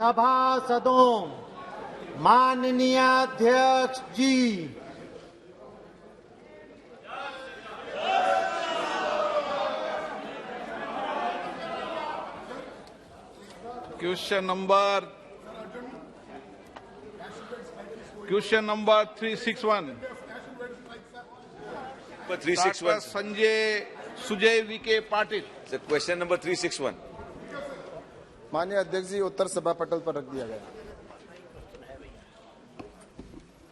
सभासदों, माननीय अध्यक्ष जी, question number 361 361 Sanjay Sujay Vikhe Patil. Question number 361 माननीय अध्यक्ष जी, उत्तर सभा पटल पर रख दिया गया।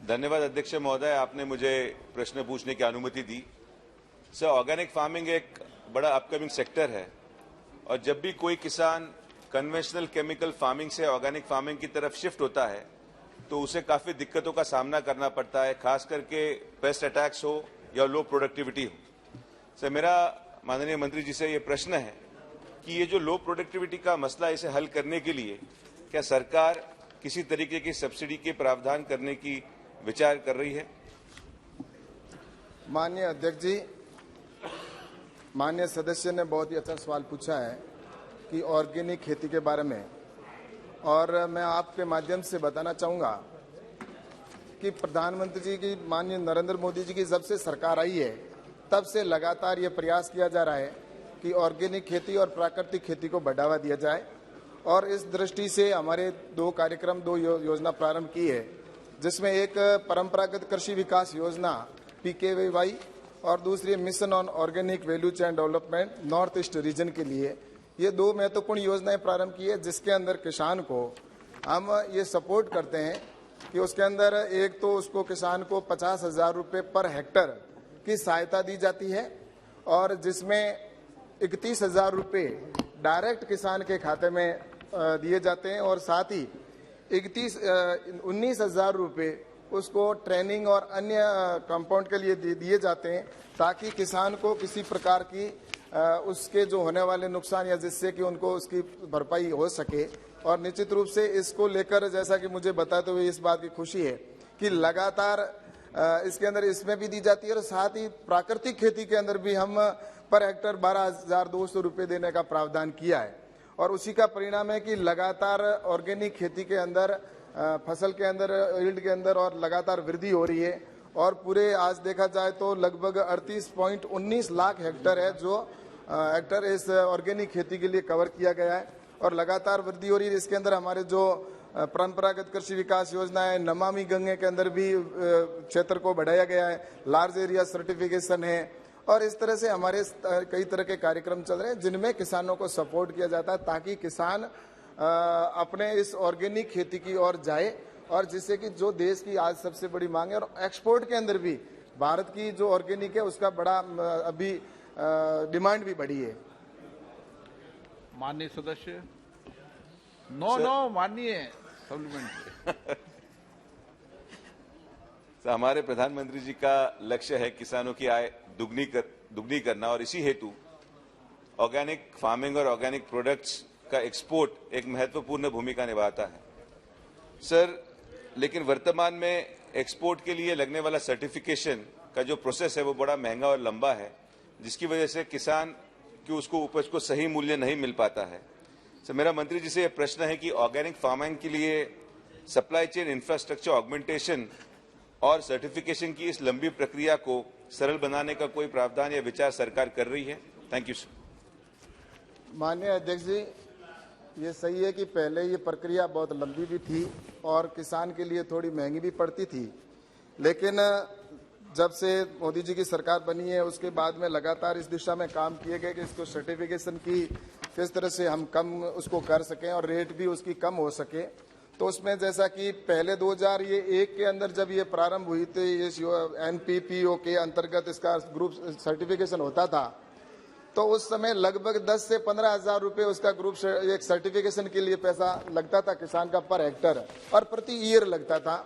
धन्यवाद अध्यक्ष महोदय, आपने मुझे प्रश्न पूछने की अनुमति दी। सर, ऑर्गेनिक फार्मिंग एक बड़ा अपकमिंग सेक्टर है और जब भी कोई किसान कन्वेंशनल केमिकल फार्मिंग से ऑर्गेनिक फार्मिंग की तरफ शिफ्ट होता है तो उसे काफी दिक्कतों का सामना करना पड़ता है, खास करके पेस्ट अटैक्स हो या लो प्रोडक्टिविटी हो। सर, मेरा माननीय मंत्री जी से ये प्रश्न है कि ये जो लो प्रोडक्टिविटी का मसला, इसे हल करने के लिए क्या सरकार किसी तरीके की सब्सिडी के प्रावधान करने की विचार कर रही है? माननीय अध्यक्ष जी, माननीय सदस्य ने बहुत ही अच्छा सवाल पूछा है कि ऑर्गेनिक खेती के बारे में, और मैं आपके माध्यम से बताना चाहूँगा कि प्रधानमंत्री जी की, माननीय नरेंद्र मोदी जी की जब से सरकार आई है तब से लगातार ये प्रयास किया जा रहा है कि ऑर्गेनिक खेती और प्राकृतिक खेती को बढ़ावा दिया जाए। और इस दृष्टि से हमारे दो कार्यक्रम, दो योजना प्रारंभ की है, जिसमें एक परंपरागत कृषि विकास योजना PKVY और दूसरी mission on organic value chain development north east region के लिए, ये दो महत्वपूर्ण योजनाएं प्रारंभ की है, जिसके अंदर किसान को हम ये सपोर्ट करते हैं कि उसके अंदर एक तो उसको किसान को 50,000 रुपये पर हेक्टर की सहायता दी जाती है और जिसमें 31,000 रुपये डायरेक्ट किसान के खाते में दिए जाते हैं और साथ ही 19,000 रुपये उसको ट्रेनिंग और अन्य कंपाउंड के लिए दिए जाते हैं, ताकि किसान को किसी प्रकार की उसके जो होने वाले नुकसान या जिससे कि उनको उसकी भरपाई हो सके। और निश्चित रूप से इसको लेकर, जैसा कि मुझे बताते हुए इस बात की खुशी है कि लगातार इसके अंदर इसमें भी दी जाती है और साथ ही प्राकृतिक खेती के अंदर भी हम पर हेक्टर 12,200 रुपये देने का प्रावधान किया है। और उसी का परिणाम है कि लगातार ऑर्गेनिक खेती के अंदर, फसल के अंदर, यील्ड के अंदर और लगातार वृद्धि हो रही है। और पूरे आज देखा जाए तो लगभग 38.19 लाख हेक्टर है जो हेक्टर इस ऑर्गेनिक खेती के लिए कवर किया गया है और लगातार वृद्धि हो रही है। इसके अंदर हमारे जो परंपरागत कृषि विकास योजना है, नमामि गंगे के अंदर भी क्षेत्र को बढ़ाया गया है, लार्ज एरिया सर्टिफिकेशन है और इस तरह से हमारे कई तरह के कार्यक्रम चल रहे हैं जिनमें किसानों को सपोर्ट किया जाता है ताकि किसान अपने इस ऑर्गेनिक खेती की ओर जाए और जिससे कि जो देश की आज सबसे बड़ी मांग है और एक्सपोर्ट के अंदर भी भारत की जो ऑर्गेनिक है उसका बड़ा अभी डिमांड भी बढ़ी है। माननीय सदस्य, नो माननीय सप्लीमेंट्री। हमारे प्रधानमंत्री जी का लक्ष्य है किसानों की आय दुगनी करना और इसी हेतु ऑर्गेनिक फार्मिंग और ऑर्गेनिक प्रोडक्ट्स का एक्सपोर्ट एक महत्वपूर्ण भूमिका निभाता है। सर, लेकिन वर्तमान में एक्सपोर्ट के लिए लगने वाला सर्टिफिकेशन का जो प्रोसेस है वो बड़ा महंगा और लंबा है, जिसकी वजह से किसान की उसको उपज को सही मूल्य नहीं मिल पाता है। सर, मेरा मंत्री जी से यह प्रश्न है कि ऑर्गेनिक फार्मिंग के लिए सप्लाई चेन इंफ्रास्ट्रक्चर ऑगमेंटेशन और सर्टिफिकेशन की इस लंबी प्रक्रिया को सरल बनाने का कोई प्रावधान या विचार सरकार कर रही है? Thank you sir. माननीय अध्यक्ष जी, ये सही है कि पहले ये प्रक्रिया बहुत लंबी भी थी और किसान के लिए थोड़ी महंगी भी पड़ती थी, लेकिन जब से मोदी जी की सरकार बनी है उसके बाद में लगातार इस दिशा में काम किए गए कि इसको सर्टिफिकेशन की किस तरह से हम कम उसको कर सकें और रेट भी उसकी कम हो सके। तो उसमें जैसा कि पहले 2001 के अंदर जब ये प्रारंभ हुई थी, इस NPPO के अंतर्गत इसका ग्रुप सर्टिफिकेशन होता था, तो उस समय लगभग 10 से 15,000 रुपये उसका ग्रुप एक सर्टिफिकेशन के लिए पैसा लगता था किसान का पर हेक्टर और प्रति ईयर लगता था।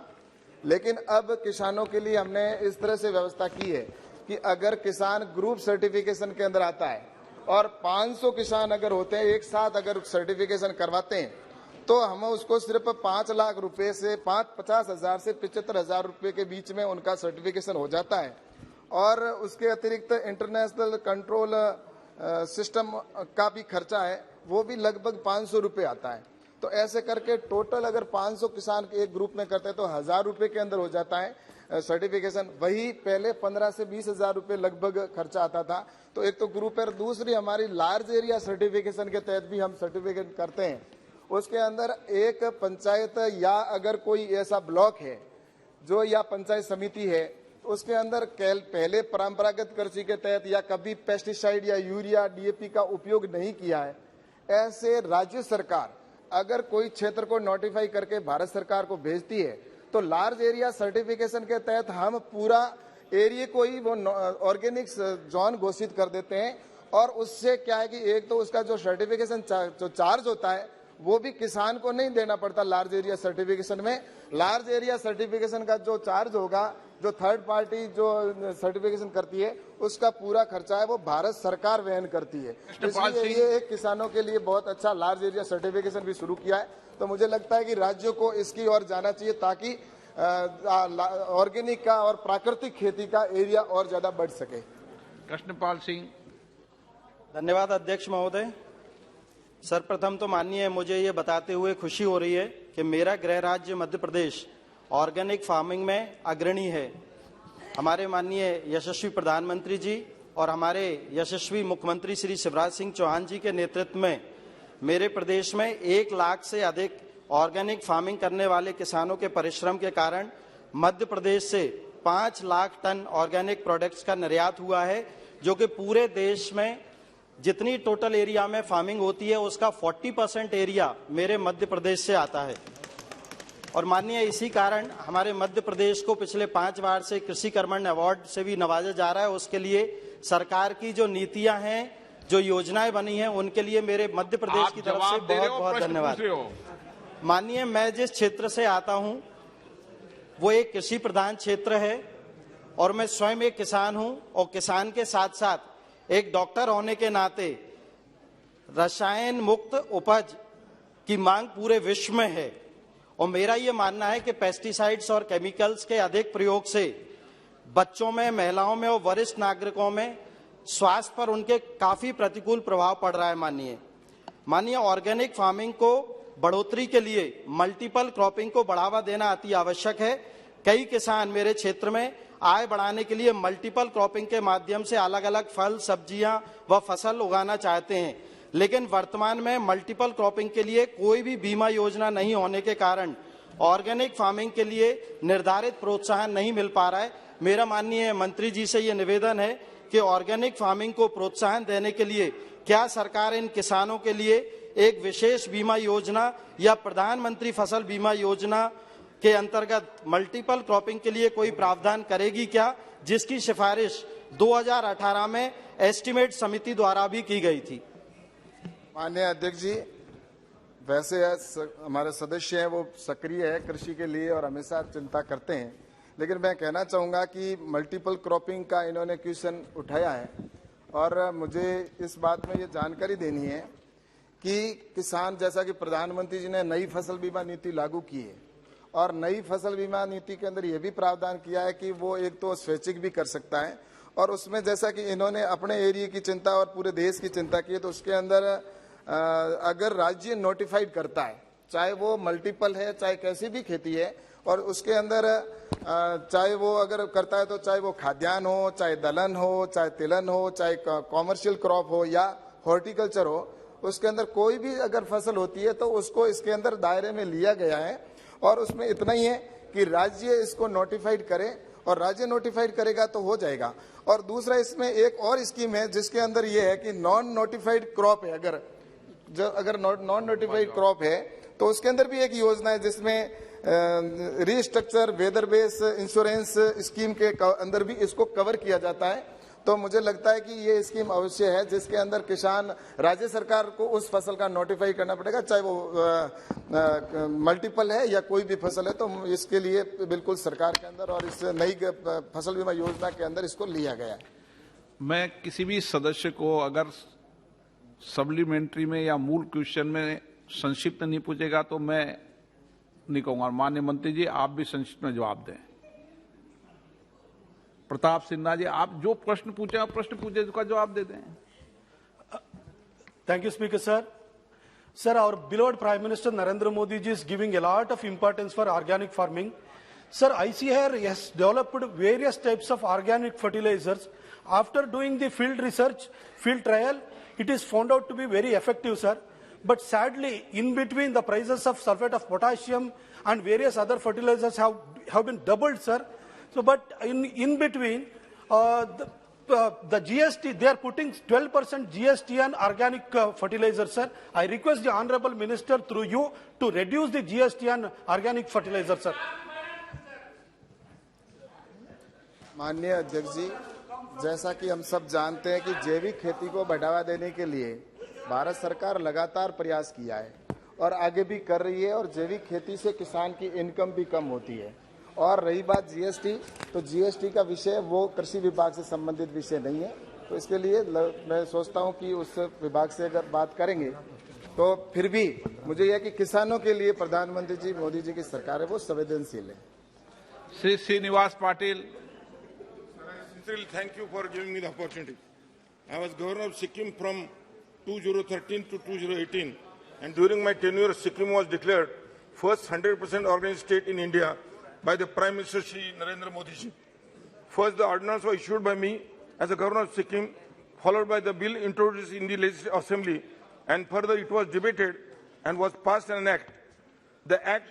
लेकिन अब किसानों के लिए हमने इस तरह से व्यवस्था की है कि अगर किसान ग्रुप सर्टिफिकेशन के अंदर आता है और 500 किसान अगर होते हैं एक साथ अगर सर्टिफिकेशन करवाते हैं तो हम उसको सिर्फ 5 लाख रुपए से 50,000 से 75,000 रुपये के बीच में उनका सर्टिफिकेशन हो जाता है। और उसके अतिरिक्त इंटरनेशनल कंट्रोल सिस्टम का भी खर्चा है, वो भी लगभग 500 रुपये आता है। तो ऐसे करके टोटल अगर 500 किसान एक ग्रुप में करते हैं तो 1000 रुपए के अंदर हो जाता है सर्टिफिकेशन। वही पहले 15 से 20 हजार रुपए लगभग खर्चा आता था। तो एक तो ग्रुप है, दूसरी हमारी लार्ज एरिया सर्टिफिकेशन के तहत भी हम सर्टिफिकेट करते हैं। उसके अंदर एक पंचायत या अगर कोई ऐसा ब्लॉक है जो या पंचायत समिति है, उसके अंदर पहले परंपरागत कृषि के तहत या कभी पेस्टिसाइड या यूरिया डीएपी का उपयोग नहीं किया है, ऐसे राज्य सरकार अगर कोई क्षेत्र को नोटिफाई करके भारत सरकार को भेजती है तो लार्ज एरिया सर्टिफिकेशन के तहत हम पूरा एरिया को ही वो ऑर्गेनिक जोन घोषित कर देते हैं। और उससे क्या है कि एक तो उसका जो सर्टिफिकेशन जो चार्ज होता है वो भी किसान को नहीं देना पड़ता। लार्ज एरिया सर्टिफिकेशन में लार्ज एरिया सर्टिफिकेशन का जो चार्ज होगा, जो थर्ड पार्टी जो सर्टिफिकेशन करती है, उसका पूरा खर्चा है वो भारत सरकार वहन करती है। इसलिए ये एक किसानों के लिए बहुत अच्छा लार्ज एरिया सर्टिफिकेशन भी शुरू किया है। तो मुझे लगता है कि राज्यों को इसकी ओर जाना चाहिए ताकि ऑर्गेनिक का और प्राकृतिक खेती का एरिया और ज्यादा बढ़ सके। कृष्णपाल सिंह। धन्यवाद अध्यक्ष महोदय। सर्वप्रथम तो माननीय मुझे ये बताते हुए खुशी हो रही है कि मेरा गृह राज्य मध्य प्रदेश ऑर्गेनिक फार्मिंग में अग्रणी है। हमारे माननीय यशस्वी प्रधानमंत्री जी और हमारे यशस्वी मुख्यमंत्री श्री शिवराज सिंह चौहान जी के नेतृत्व में मेरे प्रदेश में 1 लाख से अधिक ऑर्गेनिक फार्मिंग करने वाले किसानों के परिश्रम के कारण मध्य प्रदेश से 5 लाख टन ऑर्गेनिक प्रोडक्ट्स का निर्यात हुआ है, जो कि पूरे देश में जितनी टोटल एरिया में फार्मिंग होती है उसका 40% एरिया मेरे मध्य प्रदेश से आता है। और माननीय इसी कारण हमारे मध्य प्रदेश को पिछले 5 बार से कृषि कर्मण अवार्ड से भी नवाजा जा रहा है। उसके लिए सरकार की जो नीतियां हैं, जो योजनाएं बनी हैं, उनके लिए मेरे मध्य प्रदेश की तरफ से बहुत बहुत धन्यवाद। माननीय, मैं जिस क्षेत्र से आता हूं वो एक कृषि प्रधान क्षेत्र है और मैं स्वयं एक किसान हूं और किसान के साथ साथ एक डॉक्टर होने के नाते रसायन मुक्त उपज की मांग पूरे विश्व में है। और मेरा ये मानना है कि पेस्टिसाइड्स और केमिकल्स के अधिक प्रयोग से बच्चों में, महिलाओं में और वरिष्ठ नागरिकों में स्वास्थ्य पर उनके काफी प्रतिकूल प्रभाव पड़ रहा है। माननीय ऑर्गेनिक फार्मिंग को बढ़ोतरी के लिए मल्टीपल क्रॉपिंग को बढ़ावा देना अति आवश्यक है। कई किसान मेरे क्षेत्र में आय बढ़ाने के लिए मल्टीपल क्रॉपिंग के माध्यम से अलग अलग फल, सब्जियां व फसल उगाना चाहते हैं, लेकिन वर्तमान में मल्टीपल क्रॉपिंग के लिए कोई भी बीमा योजना नहीं होने के कारण ऑर्गेनिक फार्मिंग के लिए निर्धारित प्रोत्साहन नहीं मिल पा रहा है। मेरा माननीय मंत्री जी से ये निवेदन है कि ऑर्गेनिक फार्मिंग को प्रोत्साहन देने के लिए क्या सरकार इन किसानों के लिए एक विशेष बीमा योजना या प्रधानमंत्री फसल बीमा योजना के अंतर्गत मल्टीपल क्रॉपिंग के लिए कोई प्रावधान करेगी क्या, जिसकी सिफारिश 2018 में एस्टीमेट समिति द्वारा भी की गई थी। माननीय अध्यक्ष जी, वैसे हमारे सदस्य हैं वो सक्रिय है कृषि के लिए और हमेशा चिंता करते हैं, लेकिन मैं कहना चाहूंगा कि मल्टीपल क्रॉपिंग का इन्होंने क्वेश्चन उठाया है और मुझे इस बात में ये जानकारी देनी है कि किसान, जैसा कि प्रधानमंत्री जी ने नई फसल बीमा नीति लागू की है और नई फसल बीमा नीति के अंदर यह भी प्रावधान किया है कि वो एक तो स्वैच्छिक भी कर सकता है और उसमें जैसा कि इन्होंने अपने एरिया की चिंता और पूरे देश की चिंता की है, तो उसके अंदर अगर राज्य नोटिफाइड करता है, चाहे वो मल्टीपल है, चाहे कैसी भी खेती है, और उसके अंदर चाहे वो अगर करता है तो चाहे वो खाद्यान्न हो, चाहे दलहन हो, चाहे तिलहन हो, चाहे कॉमर्शियल क्रॉप हो या हॉर्टिकल्चर हो, उसके अंदर कोई भी अगर फसल होती है तो उसको इसके अंदर दायरे में लिया गया है। और उसमें इतना ही है कि राज्य इसको नोटिफाइड करे और राज्य नोटिफाइड करेगा तो हो जाएगा। और दूसरा इसमें एक और स्कीम है जिसके अंदर ये है कि नॉन नोटिफाइड क्रॉप है, अगर नॉन नोटिफाइड क्रॉप है तो उसके अंदर भी एक योजना है जिसमें restructure weather base insurance scheme के अंदर भी इसको कवर किया जाता है। तो मुझे लगता है कि ये स्कीम अवश्य है जिसके अंदर किसान, राज्य सरकार को उस फसल का नोटिफाई करना पड़ेगा, चाहे वो मल्टीपल है या कोई भी फसल है। तो इसके लिए बिल्कुल सरकार के अंदर और इस नई फसल बीमा योजना के अंदर इसको लिया गया है। मैं किसी भी सदस्य को अगर सप्लीमेंट्री में या मूल क्वेश्चन में संक्षिप्त नहीं पूछेगा तो मैं नहीं कहूंगा। माननीय मंत्री जी, आप भी संक्षिप्त में जवाब दें। प्रताप सिन्हा जी, आप जो प्रश्न पूछे, आप प्रश्न पूछे उसका जवाब दे दें। Thank you speaker sir. Sir, our beloved Prime Minister Narendra Modi ji is giving a lot of importance for organic farming. Sir, ICAR has developed various types of organic fertilizers. After doing the field research, field trial, it is found out to be very effective, sir. But sadly, in between, the prices of sulfate of potassium and various other fertilizers have been doubled, sir. So, but in between, the GST, they are putting 12% GST on organic fertilizer, sir. I request the Honorable Minister through you to reduce the GST on organic fertilizer, sir. माननीय अध्यक्ष जी, जैसा कि हम सब जानते हैं कि जैविक खेती को बढ़ावा देने के लिए भारत सरकार लगातार प्रयास किया है और आगे भी कर रही है और जैविक खेती से किसान की इनकम भी कम होती है। और रही बात जीएसटी, तो जीएसटी का विषय वो कृषि विभाग से संबंधित विषय नहीं है, तो इसके लिए मैं सोचता हूं कि उस विभाग से अगर बात करेंगे तो फिर भी मुझे यह कि किसानों के लिए प्रधानमंत्री जी मोदी जी की सरकार है वो संवेदनशील है। Shri Srinivas Patil. Sincerely thank you for giving me the opportunity. I was governor of Sikkim from 2013 to 2018, and during my tenure, Sikkim was declared first 100% organic state in India by the Prime Minister Shri Narendra Modi ji. First, the ordinance was issued by me as a governor of Sikkim, followed by the bill introduced in the Legislative Assembly, and further it was debated and was passed an act. The act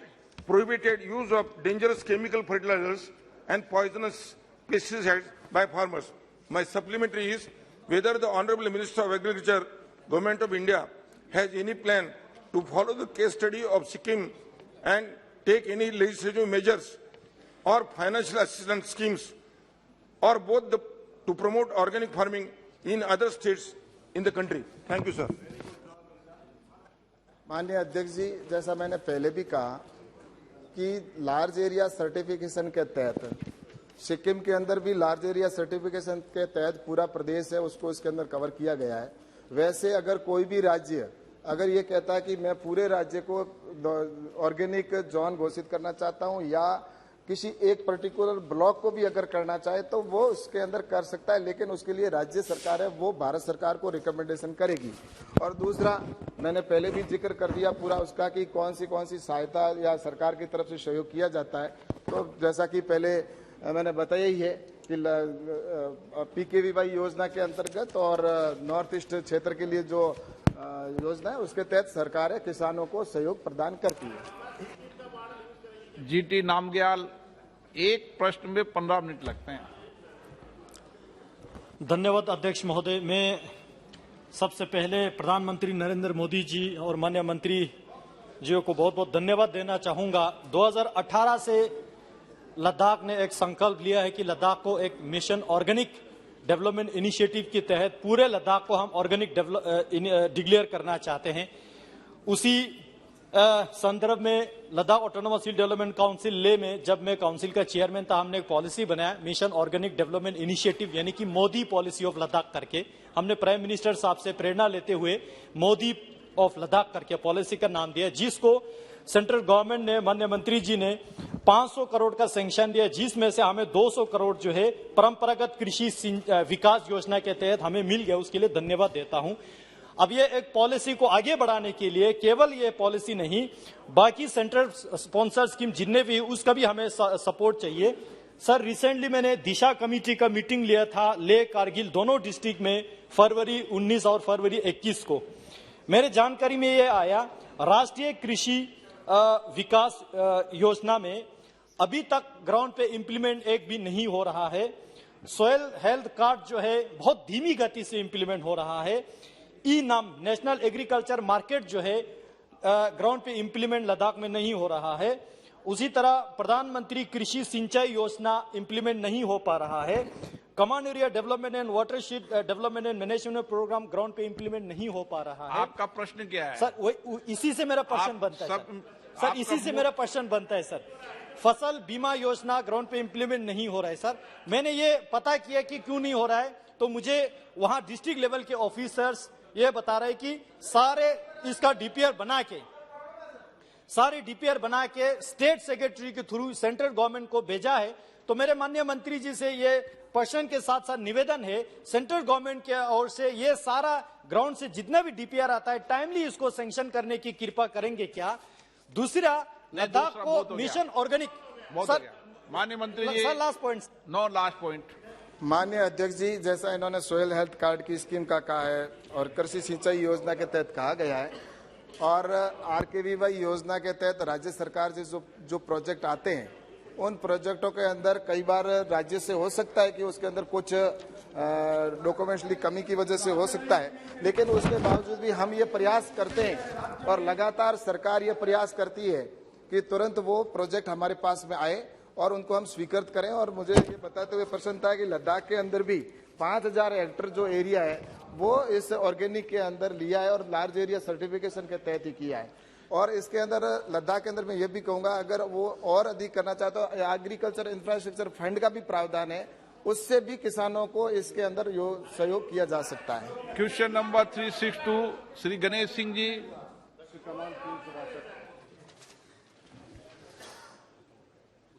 prohibited use of dangerous chemical fertilizers and poisonous pesticides by farmers. My supplementary is whether the Honorable Minister of Agriculture, Government of India, has any plan to follow the case study of Sikkim and take any legislative measures or financial assistance schemes or both to promote organic farming in other states in the country. Thank you, sir. माननीय अध्यक्ष जी, जैसा मैंने पहले भी कहा कि large area certification के तहत सिक्किम के अंदर भी लार्ज एरिया सर्टिफिकेशन के तहत पूरा प्रदेश है उसको इसके अंदर कवर किया गया है। वैसे अगर कोई भी राज्य अगर ये कहता है कि मैं पूरे राज्य को ऑर्गेनिक जोन घोषित करना चाहता हूं या किसी एक पर्टिकुलर ब्लॉक को भी अगर करना चाहे तो वो उसके अंदर कर सकता है, लेकिन उसके लिए राज्य सरकार है वो भारत सरकार को रिकमेंडेशन करेगी। और दूसरा, मैंने पहले भी जिक्र कर दिया पूरा उसका कि कौन सी सहायता या सरकार की तरफ से सहयोग किया जाता है। तो जैसा कि पहले मैंने बताया ही है कि PKVY योजना के अंतर्गत और नॉर्थ ईस्ट क्षेत्र के लिए जो योजना है उसके तहत सरकार है किसानों को सहयोग प्रदान करती है। जीटी नामग्याल, एक प्रश्न में 15 मिनट लगते हैं। धन्यवाद अध्यक्ष महोदय। मैं सबसे पहले प्रधानमंत्री नरेंद्र मोदी जी और माननीय मंत्री जी को बहुत बहुत धन्यवाद देना चाहूंगा। 2018 से लद्दाख ने एक संकल्प लिया है कि लद्दाख को एक मिशन ऑर्गेनिक डेवलपमेंट इनिशिएटिव के तहत पूरे लद्दाख को हम ऑर्गेनिक डिक्लेयर करना चाहते हैं। उसी संदर्भ में लद्दाख ऑटोनोमस हिल डेवलपमेंट काउंसिल ले में जब मैं काउंसिल का चेयरमैन था, हमने एक पॉलिसी बनाया मिशन ऑर्गेनिक डेवलपमेंट इनिशिएटिव, यानी कि मोदी पॉलिसी ऑफ लद्दाख करके। हमने प्राइम मिनिस्टर साहब से प्रेरणा लेते हुए मोदी ऑफ लद्दाख करके पॉलिसी का नाम दिया, जिसको सेंट्रल गवर्नमेंट ने, माननीय मंत्री जी ने 500 करोड़ का सैंक्शन दिया, जिसमें से हमें 200 करोड़ जो है परंपरागत कृषि विकास योजना के तहत हमें मिल गया। उसके लिए धन्यवाद देता हूं। अब ये एक पॉलिसी को आगे बढ़ाने के लिए केवल ये पॉलिसी नहीं, बाकी सेंट्रल स्पॉन्सर स्कीम जितने भी उसका भी हमें सपोर्ट चाहिए। सर, रिसेंटली मैंने दिशा कमेटी का मीटिंग लिया था ले कारगिल दोनों डिस्ट्रिक्ट में फरवरी 19 और फरवरी 21 को। मेरे जानकारी में ये आया राष्ट्रीय कृषि विकास योजना में अभी तक ग्राउंड पे इंप्लीमेंट एक भी नहीं हो रहा है। सोयल हेल्थ कार्ड जो है बहुत धीमी गति से इंप्लीमेंट हो रहा है। नाम नेशनल एग्रीकल्चर मार्केट जो है ग्राउंड पे इंप्लीमेंट लद्दाख में नहीं हो रहा है। उसी तरह प्रधानमंत्री कृषि सिंचाई योजना इंप्लीमेंट नहीं हो पा रहा है। Command area development and watershed development and management programme ground पे इंप्लीमेंट नहीं हो पा रहा है। आपका प्रश्न क्या है? सर, इसी से मेरा प्रश्न बनता है सर, इसी से मेरा प्रश्न बनता है सर। फसल बीमा योजना ग्राउंड पे इंप्लीमेंट नहीं हो रहा है सर। मैंने ये पता किया कि क्यों नहीं हो रहा है, तो मुझे वहां डिस्ट्रिक्ट लेवल के ऑफिसर्स ये बता रहे कि सारे इसका डीपीआर बना के स्टेट सेक्रेटरी के थ्रू सेंट्रल गवर्नमेंट को भेजा है। तो मेरे माननीय मंत्री जी से ये प्रश्न के साथ साथ निवेदन है, सेंट्रल गवर्नमेंट के ओर से ये सारा ग्राउंड से जितना भी डीपीआर आता है टाइमली इसको सैंक्शन करने की कृपा करेंगे क्या? दूसरा, लद्दाख को मिशन ऑर्गेनिक। माननीय मंत्री जी, sir last point. No last point. माननीय अध्यक्ष जी, जैसा इन्होंने सोयल हेल्थ कार्ड की स्कीम का कहा है और कृषि सिंचाई योजना के तहत कहा गया है और RKVY योजना के तहत राज्य सरकार से जो प्रोजेक्ट आते हैं उन प्रोजेक्टों के अंदर कई बार राज्य से हो सकता है कि उसके अंदर कुछ डॉक्यूमेंट्स की कमी की वजह से हो सकता है, लेकिन उसके बावजूद भी हम ये प्रयास करते हैं और लगातार सरकार ये प्रयास करती है कि तुरंत वो प्रोजेक्ट हमारे पास में आए और उनको हम स्वीकृत करें। और मुझे ये बताते हुए प्रसन्नता है कि लद्दाख के अंदर भी 5000 हेक्टेयर जो एरिया है वो इस ऑर्गेनिक के अंदर लिया है और लार्ज एरिया सर्टिफिकेशन के तहत ही किया है। और इसके अंदर लद्दाख के अंदर मैं ये भी कहूंगा, अगर वो और अधिक करना चाहते हो, एग्रीकल्चर इंफ्रास्ट्रक्चर फंड का भी प्रावधान है, उससे भी किसानों को इसके अंदर सहयोग किया जा सकता है। Question number 362 Shri Ganesh Singh ji.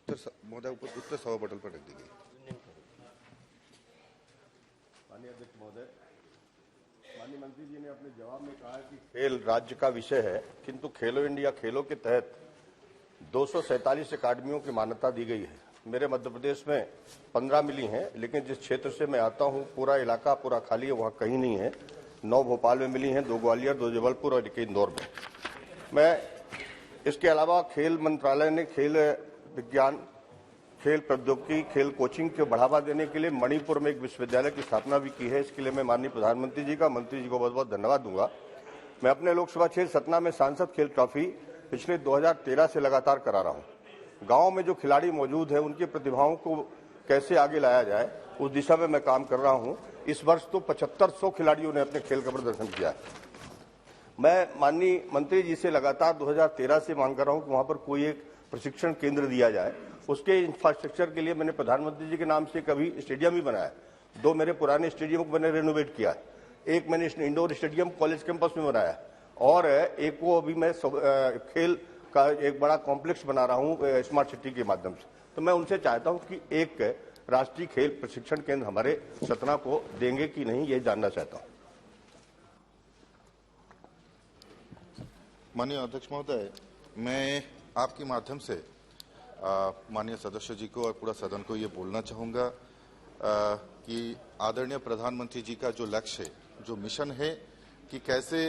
उत्तर सभापटल पर रख दी गई। माननीय अध्यक्ष महोदय, माननीय मंत्री जी ने अपने जवाब में कहा कि खेल राज्य का विषय है, किंतु खेलो इंडिया खेलों के तहत 247 अकादमियों की मान्यता दी गई है। मेरे मध्य प्रदेश में 15 मिली हैं, लेकिन जिस क्षेत्र से मैं आता हूं पूरा इलाका पूरा खाली है, वहां कहीं नहीं है। 9 भोपाल में मिली हैं, 2 ग्वालियर, 2 जबलपुर और 1 इंदौर में। मैं इसके अलावा खेल मंत्रालय ने खेल विज्ञान, खेल प्रौद्योगिकी, खेल कोचिंग को बढ़ावा देने के लिए मणिपुर में एक विश्वविद्यालय की स्थापना भी की है। इसके लिए मैं माननीय प्रधानमंत्री जी का, मंत्री जी को बहुत बहुत धन्यवाद दूंगा। मैं अपने लोकसभा क्षेत्र सतना में सांसद खेल ट्रॉफी पिछले 2013 से लगातार करा रहा हूं। गांव में जो खिलाड़ी मौजूद है उनकी प्रतिभाओं को कैसे आगे लाया जाए उस दिशा में मैं काम कर रहा हूं। इस वर्ष तो 7500 खिलाड़ियों ने अपने खेल का प्रदर्शन किया है। मैं माननीय मंत्री जी से लगातार 2013 से मांग कर रहा हूं कि वहां पर कोई एक प्रशिक्षण केंद्र दिया जाए। उसके इंफ्रास्ट्रक्चर के लिए मैंने प्रधानमंत्री जी के नाम से कभी स्टेडियम भी बनाया। 2 मेरे पुराने स्टेडियम को मैंने रेनोवेट किया है। एक मैंने इंडोर स्टेडियम कॉलेज कैंपस में बनाया और एक को अभी मैं खेल का एक बड़ा कॉम्प्लेक्स बना रहा हूं स्मार्ट सिटी के माध्यम से। तो मैं उनसे चाहता हूं कि एक राष्ट्रीय खेल प्रशिक्षण केंद्र हमारे सतना को देंगे कि नहीं, ये जानना चाहता हूं। माननीय अध्यक्ष महोदय, मैं आपके माध्यम से माननीय सदस्य जी को और पूरा सदन को ये बोलना चाहूंगा कि आदरणीय प्रधानमंत्री जी का जो लक्ष्य है, जो मिशन है कि कैसे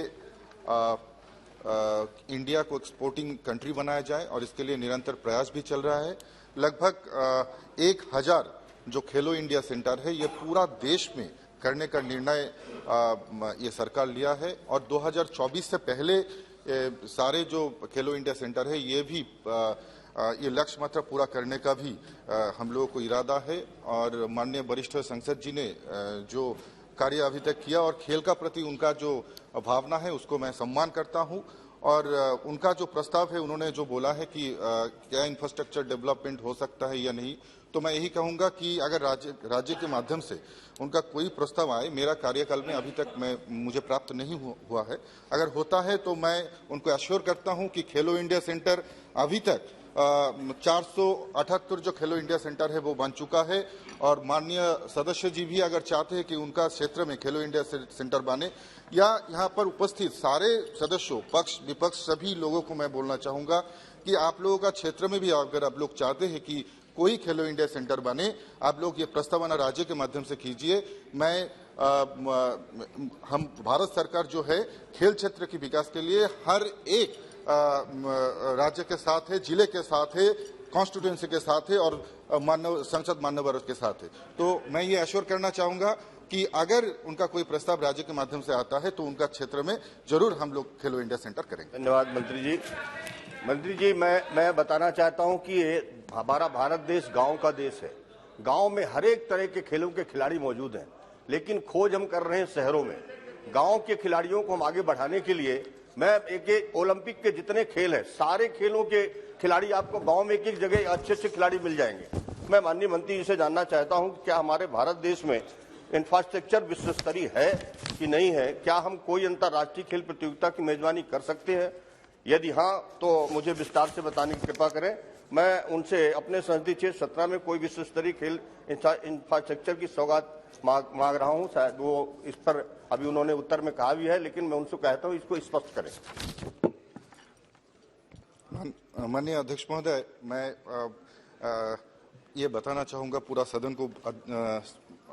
इंडिया को एक्सपोर्टिंग कंट्री बनाया जाए और इसके लिए निरंतर प्रयास भी चल रहा है। लगभग 1000 जो खेलो इंडिया सेंटर है ये पूरा देश में करने का निर्णय ये सरकार लिया है और 2024 से पहले सारे जो खेलो इंडिया सेंटर है ये भी ये लक्ष्य मात्रा पूरा करने का भी हम लोगों को इरादा है। और माननीय वरिष्ठ संसद जी ने जो कार्य अभी तक किया और खेल का प्रति उनका जो भावना है उसको मैं सम्मान करता हूं। और उनका जो प्रस्ताव है, उन्होंने जो बोला है कि क्या इंफ्रास्ट्रक्चर डेवलपमेंट हो सकता है या नहीं, तो मैं यही कहूंगा कि अगर राज्य के माध्यम से उनका कोई प्रस्ताव आए, मेरा कार्यकाल में अभी तक मुझे प्राप्त नहीं हुआ है, अगर होता है तो मैं उनको एश्योर करता हूं कि खेलो इंडिया सेंटर अभी तक 478 जो खेलो इंडिया सेंटर है वो बन चुका है। और माननीय सदस्य जी भी अगर चाहते हैं कि उनका क्षेत्र में खेलो इंडिया सेंटर बने, या यहाँ पर उपस्थित सारे सदस्यों, पक्ष विपक्ष सभी लोगों को मैं बोलना चाहूंगा कि आप लोगों का क्षेत्र में भी अगर आप लोग चाहते हैं कि कोई खेलो इंडिया सेंटर बने, आप लोग ये प्रस्तावना राज्य के माध्यम से कीजिए। हम भारत सरकार जो है खेल क्षेत्र के विकास के लिए हर एक राज्य के साथ है, जिले के साथ है, कॉन्स्टिट्यूएंसी के साथ है और संसद मान्यवर के साथ है। तो मैं ये एश्योर करना चाहूंगा कि अगर उनका कोई प्रस्ताव राज्य के माध्यम से आता है तो उनका क्षेत्र में जरूर हम लोग खेलो इंडिया सेंटर करेंगे। धन्यवाद मंत्री जी। मंत्री जी, मैं बताना चाहता हूं कि हमारा भारत देश गांव का देश है। गांव में हर एक तरह के खेलों के खिलाड़ी मौजूद हैं, लेकिन खोज हम कर रहे हैं शहरों में। गांव के खिलाड़ियों को हम आगे बढ़ाने के लिए मैं एक ओलंपिक के जितने खेल हैं, सारे खेलों के खिलाड़ी आपको गांव में एक जगह अच्छे खिलाड़ी मिल जाएंगे। मैं माननीय मंत्री जी से जानना चाहता हूं कि क्या हमारे भारत देश में इंफ्रास्ट्रक्चर विश्व स्तरीय है कि नहीं है? क्या हम कोई अंतर्राष्ट्रीय खेल प्रतियोगिता की मेजबानी कर सकते हैं? यदि हाँ तो मुझे विस्तार से बताने की कृपा करें। मैं उनसे अपने संसदीय क्षेत्र 17 में कोई विश्व स्तरीय खेल इंफ्रास्ट्रक्चर की सौगात मांग रहा हूं। शायद वो इस पर अभी उन्होंने उत्तर में कहा भी है, लेकिन मैं उनसे कहता हूं इसको स्पष्ट करें। माननीय अध्यक्ष महोदय, मैं ये बताना चाहूंगा पूरा सदन को,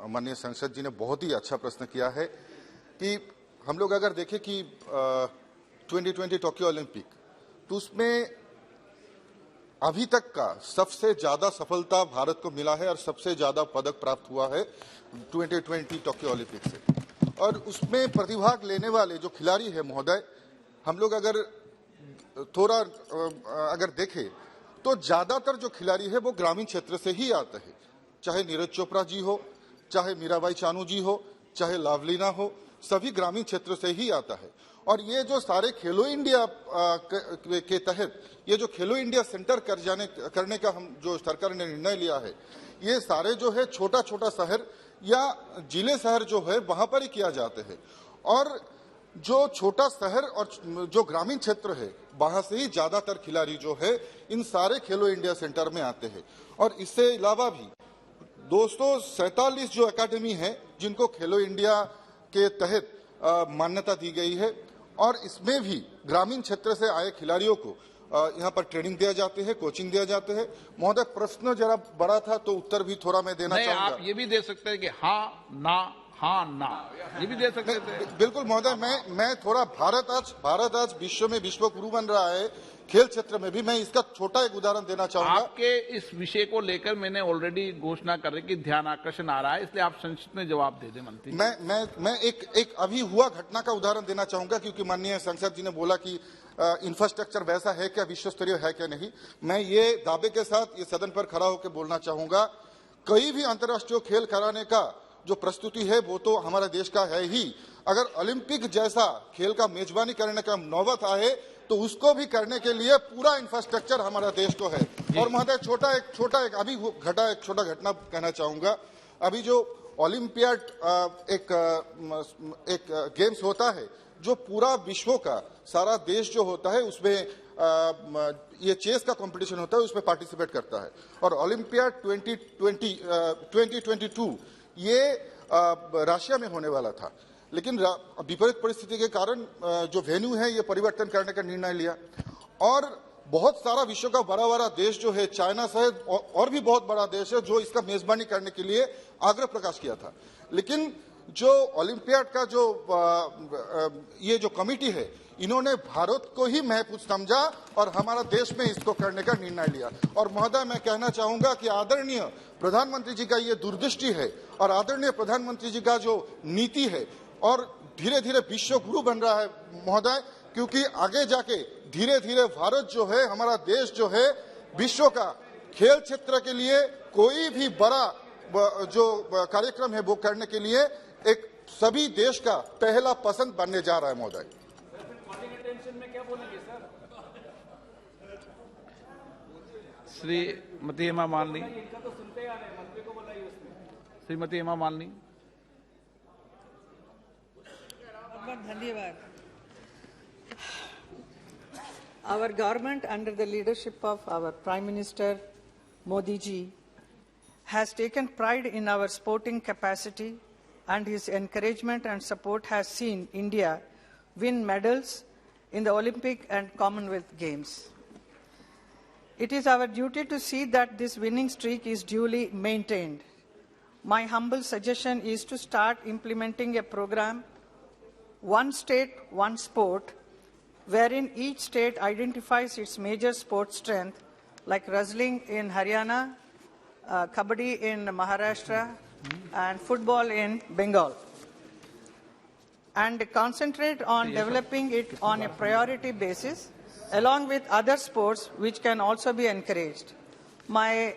माननीय सांसद जी ने बहुत ही अच्छा प्रश्न किया है कि हम लोग अगर देखें कि 2020 टोक्यो ओलंपिक, तो उसमें अभी तक का सबसे ज्यादा सफलता भारत को मिला है और सबसे ज्यादा पदक प्राप्त हुआ है 2020 टोक्यो ओलंपिक से। और उसमें प्रतिभाग लेने वाले जो खिलाड़ी है महोदय, हम लोग अगर थोड़ा अगर देखें तो ज्यादातर जो खिलाड़ी है वो ग्रामीण क्षेत्र से ही आते हैं। चाहे नीरज चोपड़ा जी हो, चाहे मीराबाई चानू जी हो, चाहे लावलीना हो, सभी ग्रामीण क्षेत्र से ही आता है। और ये जो सारे खेलो इंडिया के तहत ये जो खेलो इंडिया सेंटर करने का हम जो सरकार ने निर्णय लिया है, ये सारे जो है छोटा छोटा शहर या जिले शहर जो है वहां पर ही किया जाते हैं। और जो छोटा शहर और जो ग्रामीण क्षेत्र है वहां से ही ज्यादातर खिलाड़ी जो है इन सारे खेलो इंडिया सेंटर में आते हैं। और इससे अलावा भी 247 जो एकेडमी है जिनको खेलो इंडिया के तहत मान्यता दी गई है, और इसमें भी ग्रामीण क्षेत्र से आए खिलाड़ियों को यहाँ पर ट्रेनिंग दिया जाते हैं, कोचिंग दिया जाते हैं। महोदय, प्रश्न जरा बड़ा था तो उत्तर भी थोड़ा मैं देना चाहूंगा। आप ये भी दे सकते हैं कि हाँ ना, ये भी दे सकते थे। बिल्कुल महोदय, मैं थोड़ा भारत आज विश्व में विश्व गुरु बन रहा है खेल क्षेत्र में भी, मैं इसका छोटा एक उदाहरण देना चाहूंगा। आपके इस विषय को लेकर मैंने ऑलरेडी घोषणा कर रही कि ध्यान आकर्षण आ रहा है, इसलिए आप संक्षिप्त में जवाब दे दें मंत्री। मैं एक अभी हुआ घटना का उदाहरण देना चाहूंगा, क्योंकि माननीय सांसद जी ने बोला कि इंफ्रास्ट्रक्चर वैसा है क्या, विश्व स्तरीय है क्या नहीं। मैं ये दावे के साथ ये सदन पर खड़ा होकर बोलना चाहूंगा, कई भी अंतर्राष्ट्रीय खेल कराने का जो प्रस्तुति है वो तो हमारे देश का है ही। अगर ओलंपिक जैसा खेल का मेजबानी करने का नौबत आए तो उसको भी करने के लिए पूरा इंफ्रास्ट्रक्चर हमारा देश को है। और महोदय, एक छोटा घटना कहना चाहूंगा। अभी जो ओलंपियाड एक गेम्स होता है जो पूरा विश्व का सारा देश जो होता है उसमें ये चेस का कंपटीशन होता है, उसमें पार्टिसिपेट करता है। और ओलंपियाड 2022 ये रशिया में होने वाला था, लेकिन विपरीत परिस्थिति के कारण जो वेन्यू है ये परिवर्तन करने का निर्णय लिया। और बहुत सारा विश्व का बड़ा देश जो है, चाइना सहित और भी बहुत बड़ा देश है जो इसका मेजबानी करने के लिए आग्रह प्रकाश किया था। लेकिन जो ओलंपियाड का जो ये जो कमेटी है, इन्होंने भारत को ही महफूज समझा और हमारा देश में इसको करने का निर्णय लिया। और महोदय, मैं कहना चाहूंगा कि आदरणीय प्रधानमंत्री जी का ये दूरदृष्टि है और आदरणीय प्रधानमंत्री जी का जो नीति है, और धीरे धीरे विश्व गुरु बन रहा है महोदय, क्योंकि आगे जाके धीरे धीरे भारत जो है, हमारा देश जो है, विश्व का खेल क्षेत्र के लिए कोई भी बड़ा जो कार्यक्रम है वो करने के लिए एक सभी देश का पहला पसंद बनने जा रहा है महोदय। श्रीमती हेमा मालिनी, श्रीमती हेमा मालिनी। धन्यवाद। Our government, under the leadership of our Prime Minister Modi ji, has taken pride in our sporting capacity, and his encouragement and support has seen India win medals in the Olympic and Commonwealth Games. It is our duty to see that this winning streak is duly maintained. My humble suggestion is to start implementing a program, One State, One Sport, wherein each state identifies its major sport strength, like wrestling in Haryana, kabaddi in Maharashtra, and football in Bengal, and concentrate on developing it on a priority basis, along with other sports which can also be encouraged. My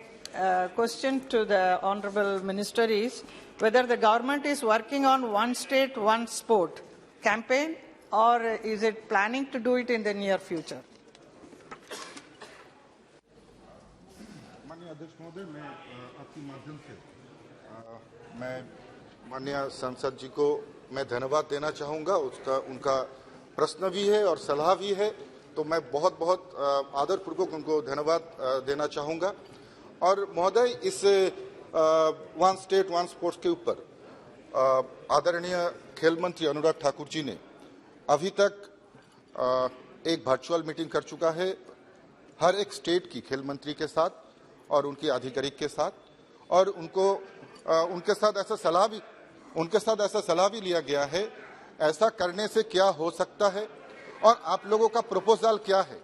question to the Honorable Minister is whether the government is working on One State, One Sport campaign, or is it planning to do it in the near future? माननीय अध्यक्ष महोदय, मैं आपके माध्यम से मैं माननीय सांसद जी को मैं धन्यवाद देना चाहूंगा। उनका प्रश्न भी है और सलाह भी है। तो मैं बहुत बहुत आदरपूर्वक उनको धन्यवाद देना चाहूंगा। और महोदय, इस वन स्टेट वन स्पोर्ट्स के ऊपर आदरणीय खेल मंत्री अनुराग ठाकुर जी ने अभी तक एक वर्चुअल मीटिंग कर चुका है हर एक स्टेट की खेल मंत्री के साथ और उनके आधिकारिक के साथ, और उनके साथ ऐसा सलाह भी लिया गया है ऐसा करने से क्या हो सकता है और आप लोगों का प्रपोजल क्या है।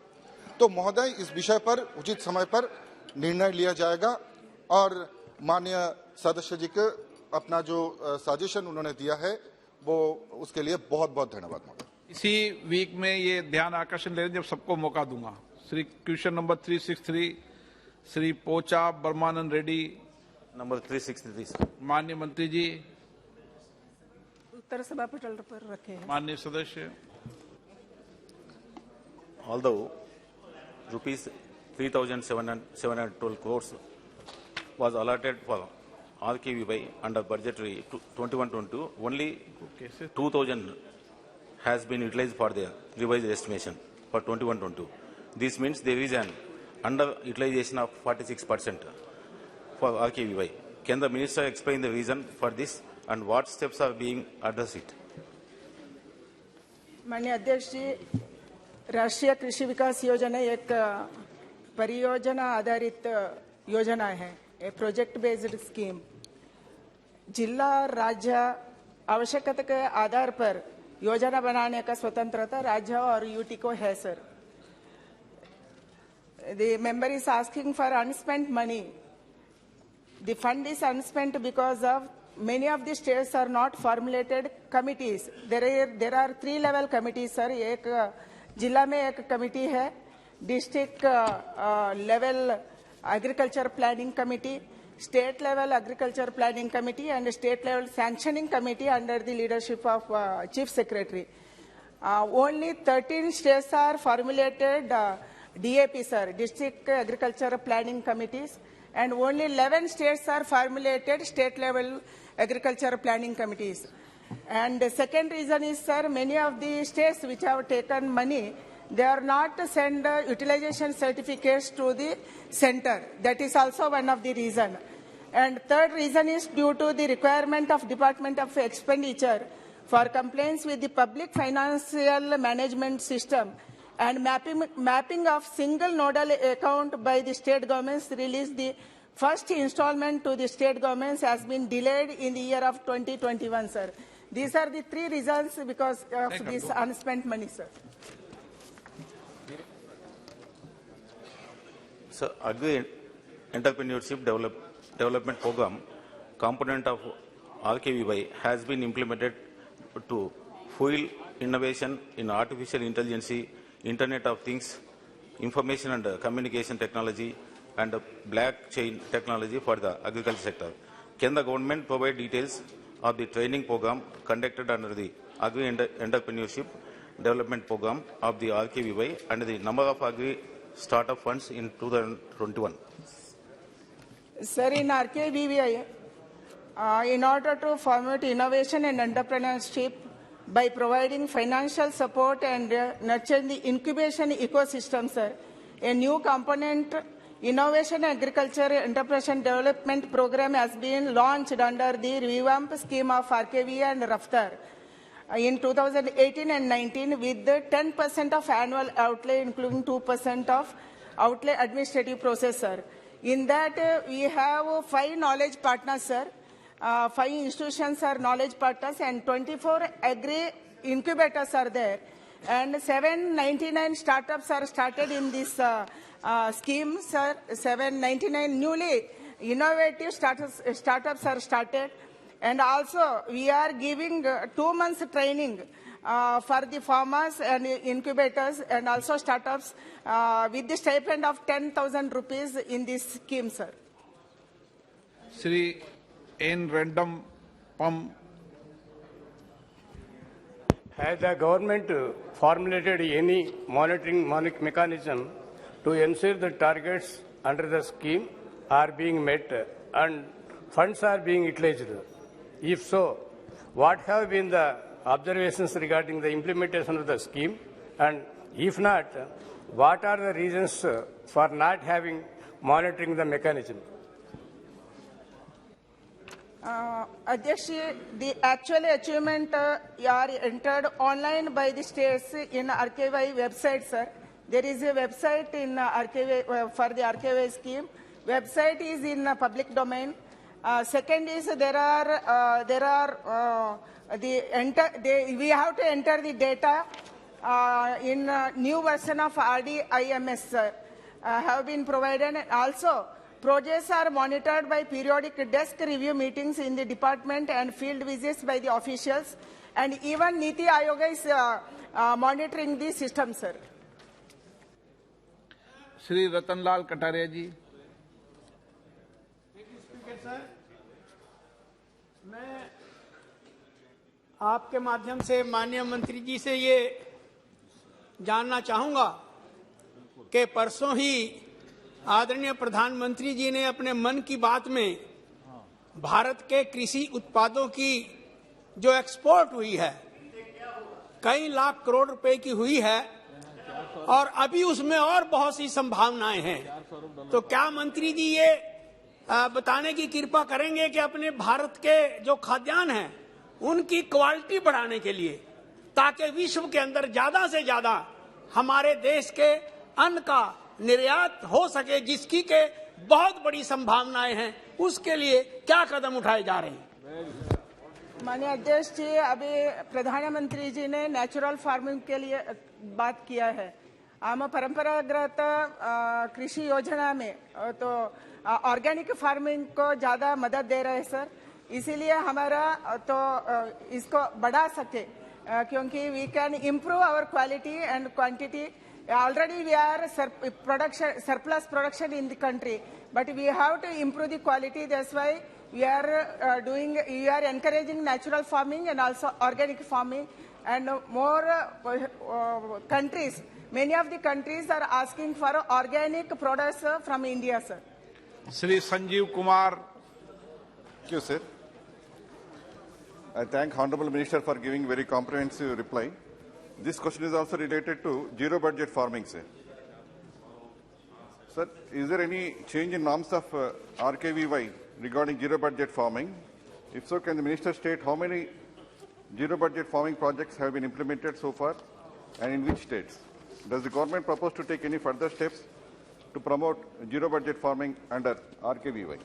तो महोदय, इस विषय पर उचित समय पर निर्णय लिया जाएगा और माननीय सदस्य जी को अपना जो सजेशन उन्होंने दिया है वो उसके लिए बहुत बहुत धन्यवाद महोदय। इसी वीक में ये ध्यान आकर्षण ले जब सबको मौका दूंगा। श्री क्वेश्चन नंबर 363 श्री पोचा ब्रह्मानंद रेड्डी नंबर 363 माननीय मंत्री जी। उत्तर सभा पटल पर रखे हैं। माननीय सदस्य। Although rupees 3,712 crores was allotted for RKVY under budgetary 21-22, only 2,000 has been utilized for the revised estimation for 21-22. This means there is an underutilization of 46% for RKVY. Can the minister explain the reason for this and what steps are being addressed? माननीय अध्यक्ष जी, राष्ट्रीय कृषि विकास योजना एक परियोजना आधारित योजना है, ए प्रोजेक्ट बेस्ड स्कीम। जिला राज्य आवश्यकता के आधार पर योजना बनाने का स्वतंत्रता राज्य और यूटी को है sir. The member is asking for unspent money. The fund is unspent because of many of the states are not formulated committees. There are 3 level committees sir। एक जिला में एक कमिटी है, district level agriculture planning committee, state level agriculture planning committee and state level sanctioning committee under the leadership of chief secretary. Only 13 states are formulated DAP sir, district agriculture planning committees, and only 11 states are formulated state level agriculture planning committees. And the second reason is sir, many of the states which have taken money, they are not send utilization certificates to the center. That is also one of the reason. And third reason is due to the requirement of Department of Expenditure for compliance with the public financial management system and mapping of single nodal account by the state governments. Released the first installment to the state governments has been delayed in the year of 2021 sir. These are the 3 reasons because of this unspent money sir. So, Agri Entrepreneurship Development Program component of RKVY has been implemented to fuel innovation in artificial intelligence, Internet of Things, information and communication technology, and blockchain technology for the agriculture sector. Can the government provide details of the training program conducted under the Agri Entrepreneurship Development Program of the RKVY and the number of agri startup funds in 2021? Sir, in RKVY, in order to promote innovation and entrepreneurship by providing financial support and nurturing the incubation ecosystem, sir, a new component, Innovation Agriculture Entrepreneurship Development Program, has been launched under the revamp scheme of RKVY and Raftar in 2018 and 19 with the 10% of annual outlay, including 2% of outlay administrative process, sir. In that, we have 5 knowledge partners, sir. 5 institutions are knowledge partners and 24 agri incubators are there. And 799 startups are started in this scheme, sir. 799 newly innovative startups are started. And also, we are giving 2 months training for the farmers and incubators and also startups with the stipend of 10,000 rupees in this scheme, sir. Shri N. Random Pum. Has the government formulated any monitoring mechanism to ensure the targets under the scheme are being met and funds are being utilized? If so, what have been the observations regarding the implementation of the scheme and If not, what are the reasons for not having monitoring the mechanism? Adhyaksha, the actual achievement are entered online by the states in RKY website, sir. There is a website in RKY for the RKY scheme. Website is in public domain. Second is we have to enter the data in new version of RDIMS have been provided. And also, projects are monitored by periodic desk review meetings in the department and field visits by the officials. And even Niti Ayoga is monitoring the system, sir. Shri Ratanlal Kataria ji. Speaker sir, मैं आपके माध्यम से माननीय मंत्री जी से ये जानना चाहूंगा कि परसों ही आदरणीय प्रधानमंत्री जी ने अपने मन की बात में भारत के कृषि उत्पादों की जो एक्सपोर्ट हुई है कई लाख करोड़ रुपए की हुई है और अभी उसमें और बहुत सी संभावनाएं हैं। तो क्या मंत्री जी ये बताने की कृपा करेंगे कि अपने भारत के जो खाद्यान्न हैं उनकी क्वालिटी बढ़ाने के लिए ताकि विश्व के अंदर ज्यादा से ज्यादा हमारे देश के अन्न का निर्यात हो सके, जिसकी के बहुत बड़ी संभावनाएं हैं, उसके लिए क्या कदम उठाए जा रहे हैं? माननीय अध्यक्ष जी, अभी प्रधानमंत्री जी ने नेचुरल फार्मिंग के लिए बात किया है। हम परंपरागत कृषि योजना में तो ऑर्गेनिक फार्मिंग को ज्यादा मदद दे रहे हैं सर, इसीलिए हमारा तो इसको बढ़ा सके क्योंकि we can improve our quality and quantity. Already we are surplus production in the country, but we have to improve the quality. That's why we are encouraging natural farming and also organic farming, and more countries. Many of the countries are asking for organic products from India, sir. Shri Sanjeev Kumar. Thank you, sir. I thank Honorable Minister for giving very comprehensive reply. This question is also related to zero budget farming, sir. Sir, is there any change in norms of RKVY regarding zero budget farming? If so, can the Minister state how many zero budget farming projects have been implemented so far and in which states? Does the government propose to take any further steps to promote zero budget farming under RKVY?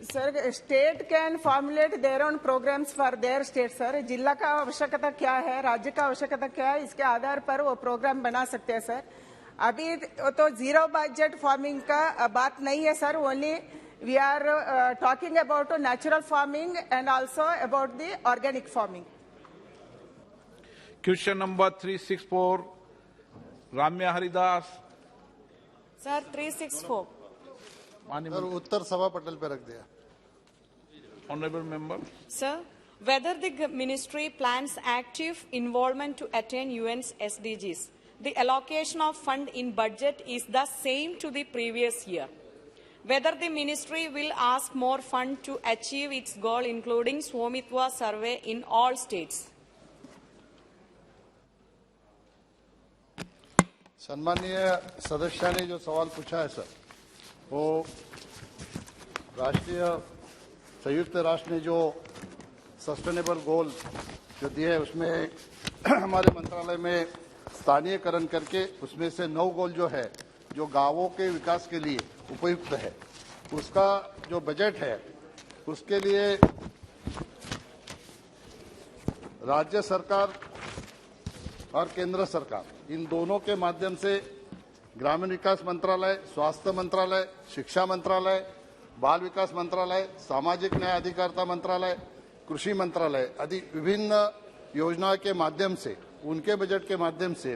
Sir, state can formulate their own programmes for their state sir. जिला का आवश्यकता क्या है, राज्य का आवश्यकता क्या है, इसके आधार पर वो प्रोग्राम बना सकते हैं सर. अभी तो जीरो बजट फार्मिंग का बात नहीं है sir. Only we are talking about natural farming and also about the organic farming. Question number 364 Ramya Haridas. Sir 364 sir उत्तर सभा पटल पे रख दिया. Honorable member. Sir, whether the ministry plans active involvement to attain UN's SDGs. The allocation of fund in budget is the same to the previous year. Whether the ministry will ask more fund to achieve its goal, including Swamitwa survey in all states. सम्मानीय सदस्य ने जो सवाल पूछा है sir, वो संयुक्त राष्ट्र ने जो सस्टेनेबल गोल जो दिए है उसमें हमारे मंत्रालय में स्थानीयकरण करके उसमें से 9 गोल जो है जो गांवों के विकास के लिए उपयुक्त है, उसका जो बजट है उसके लिए राज्य सरकार और केंद्र सरकार इन दोनों के माध्यम से ग्रामीण विकास मंत्रालय, स्वास्थ्य मंत्रालय, शिक्षा मंत्रालय, बाल विकास मंत्रालय, सामाजिक न्याय अधिकारिता मंत्रालय, कृषि मंत्रालय आदि विभिन्न योजनाओं के माध्यम से उनके बजट के माध्यम से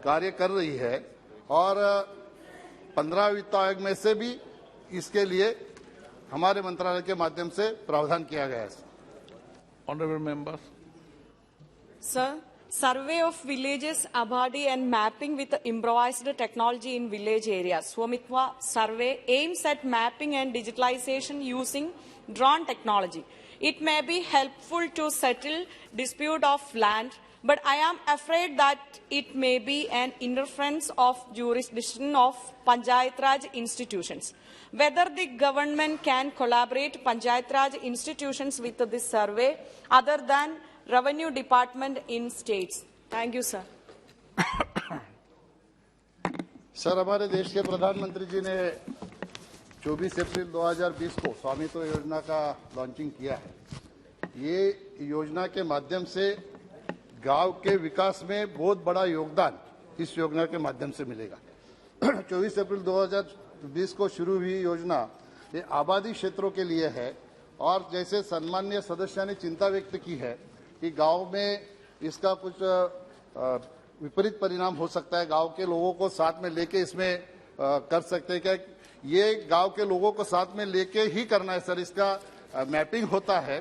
कार्य कर रही है और 15 वित्त आयोग में से भी इसके लिए हमारे मंत्रालय के माध्यम से प्रावधान किया गया है. Honorable members. Sir, survey of villages, Abadi and mapping with improvised technology in village areas. Swamitwa survey aims at mapping and digitalization using drone technology. It may be helpful to settle dispute of land, But I am afraid that it may be an interference of jurisdiction of Panchayat Raj institutions. Whether the government can collaborate Panchayat Raj institutions with this survey other than Revenue Department in states. Thank you, sir. Sir, हमारे देश के प्रधानमंत्री जी ने 24 अप्रैल 2020 को स्वामित्व योजना का launching किया है। ये योजना के माध्यम से गांव के विकास में बहुत बड़ा योगदान इस योजना के माध्यम से मिलेगा। 24 अप्रैल 2020 को शुरू हुई योजना ये आबादी क्षेत्रों के लिए है और जैसे सम्माननीय सदस्य ने चिंता व्यक्त की है कि गांव में इसका कुछ विपरीत परिणाम हो सकता है, गांव के लोगों को साथ में लेके इसमें कर सकते हैं क्या? ये गांव के लोगों को साथ में लेके ही करना है सर। इसका मैपिंग होता है,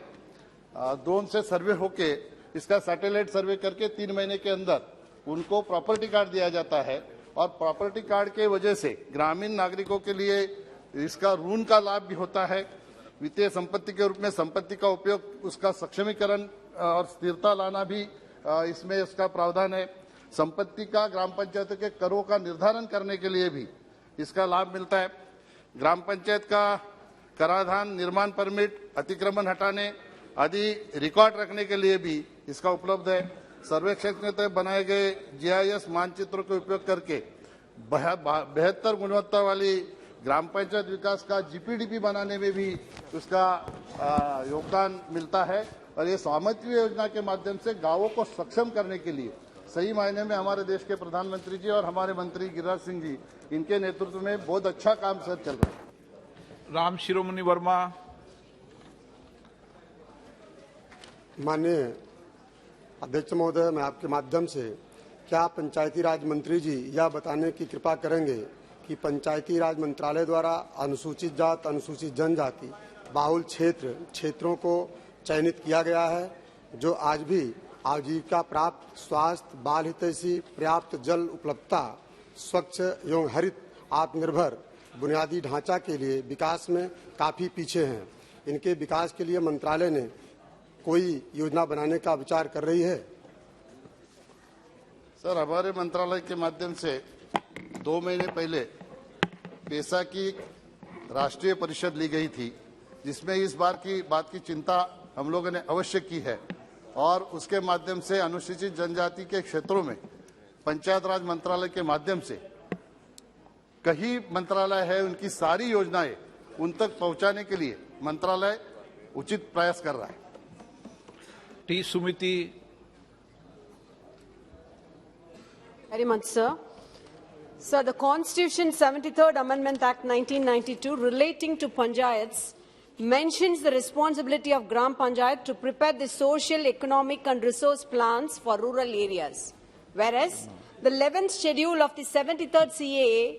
ड्रोन से सर्वे होके इसका सैटेलाइट सर्वे करके 3 महीने के अंदर उनको प्रॉपर्टी कार्ड दिया जाता है और प्रॉपर्टी कार्ड के वजह से ग्रामीण नागरिकों के लिए इसका ऋण का लाभ भी होता है। वित्तीय संपत्ति के रूप में संपत्ति का उपयोग, उसका सक्षमीकरण और स्थिरता लाना भी इसमें इसका प्रावधान है। संपत्ति का ग्राम पंचायत के करों का निर्धारण करने के लिए भी इसका लाभ मिलता है। ग्राम पंचायत का कराधान, निर्माण परमिट, अतिक्रमण हटाने आदि रिकॉर्ड रखने के लिए भी इसका उपलब्ध है। सर्वेक्षण के तहत बनाए गए GIS मानचित्रों का उपयोग करके बेहतर गुणवत्ता वाली ग्राम पंचायत विकास का GPDP बनाने में भी उसका योगदान मिलता है। और ये स्वामित्व योजना के माध्यम से गांवों को सक्षम करने के लिए सही मायने में हमारे देश के प्रधानमंत्री जी और हमारे मंत्री गिरिराज सिंह जी, इनके नेतृत्व में बहुत अच्छा काम सर चल रहा है। राम शिरोमणि वर्मा। माननीय अध्यक्ष महोदय, मैं आपके माध्यम से क्या पंचायती राज मंत्री जी यह बताने की कृपा करेंगे कि पंचायती राज मंत्रालय द्वारा अनुसूचित जात, अनुसूचित जनजाति बाहुल क्षेत्रों को चयनित किया गया है, जो आज भी आजीविका प्राप्त, स्वास्थ्य, बाल हितैषी, पर्याप्त जल उपलब्धता, स्वच्छ एवं हरित आत्मनिर्भर बुनियादी ढांचा के लिए विकास में काफी पीछे हैं। इनके विकास के लिए मंत्रालय ने कोई योजना बनाने का विचार कर रही है? सर, हमारे मंत्रालय के माध्यम से 2 महीने पहले पेसा की राष्ट्रीय परिषद ली गई थी, जिसमें इस बात की चिंता हम लोगों ने अवश्य की है और उसके माध्यम से अनुसूचित जनजाति के क्षेत्रों में पंचायत राज मंत्रालय के माध्यम से कई मंत्रालय है, उनकी सारी योजनाएं उन तक पहुंचाने के लिए मंत्रालय उचित प्रयास कर रहा है। T Sumiti. Very much, sir. Sir, the Constitution 73rd Amendment Act 1992 relating to panchayats mentions the responsibility of Gram Panchayat to prepare the social, economic and resource plans for rural areas. Whereas the 11th schedule of the 73rd CAA,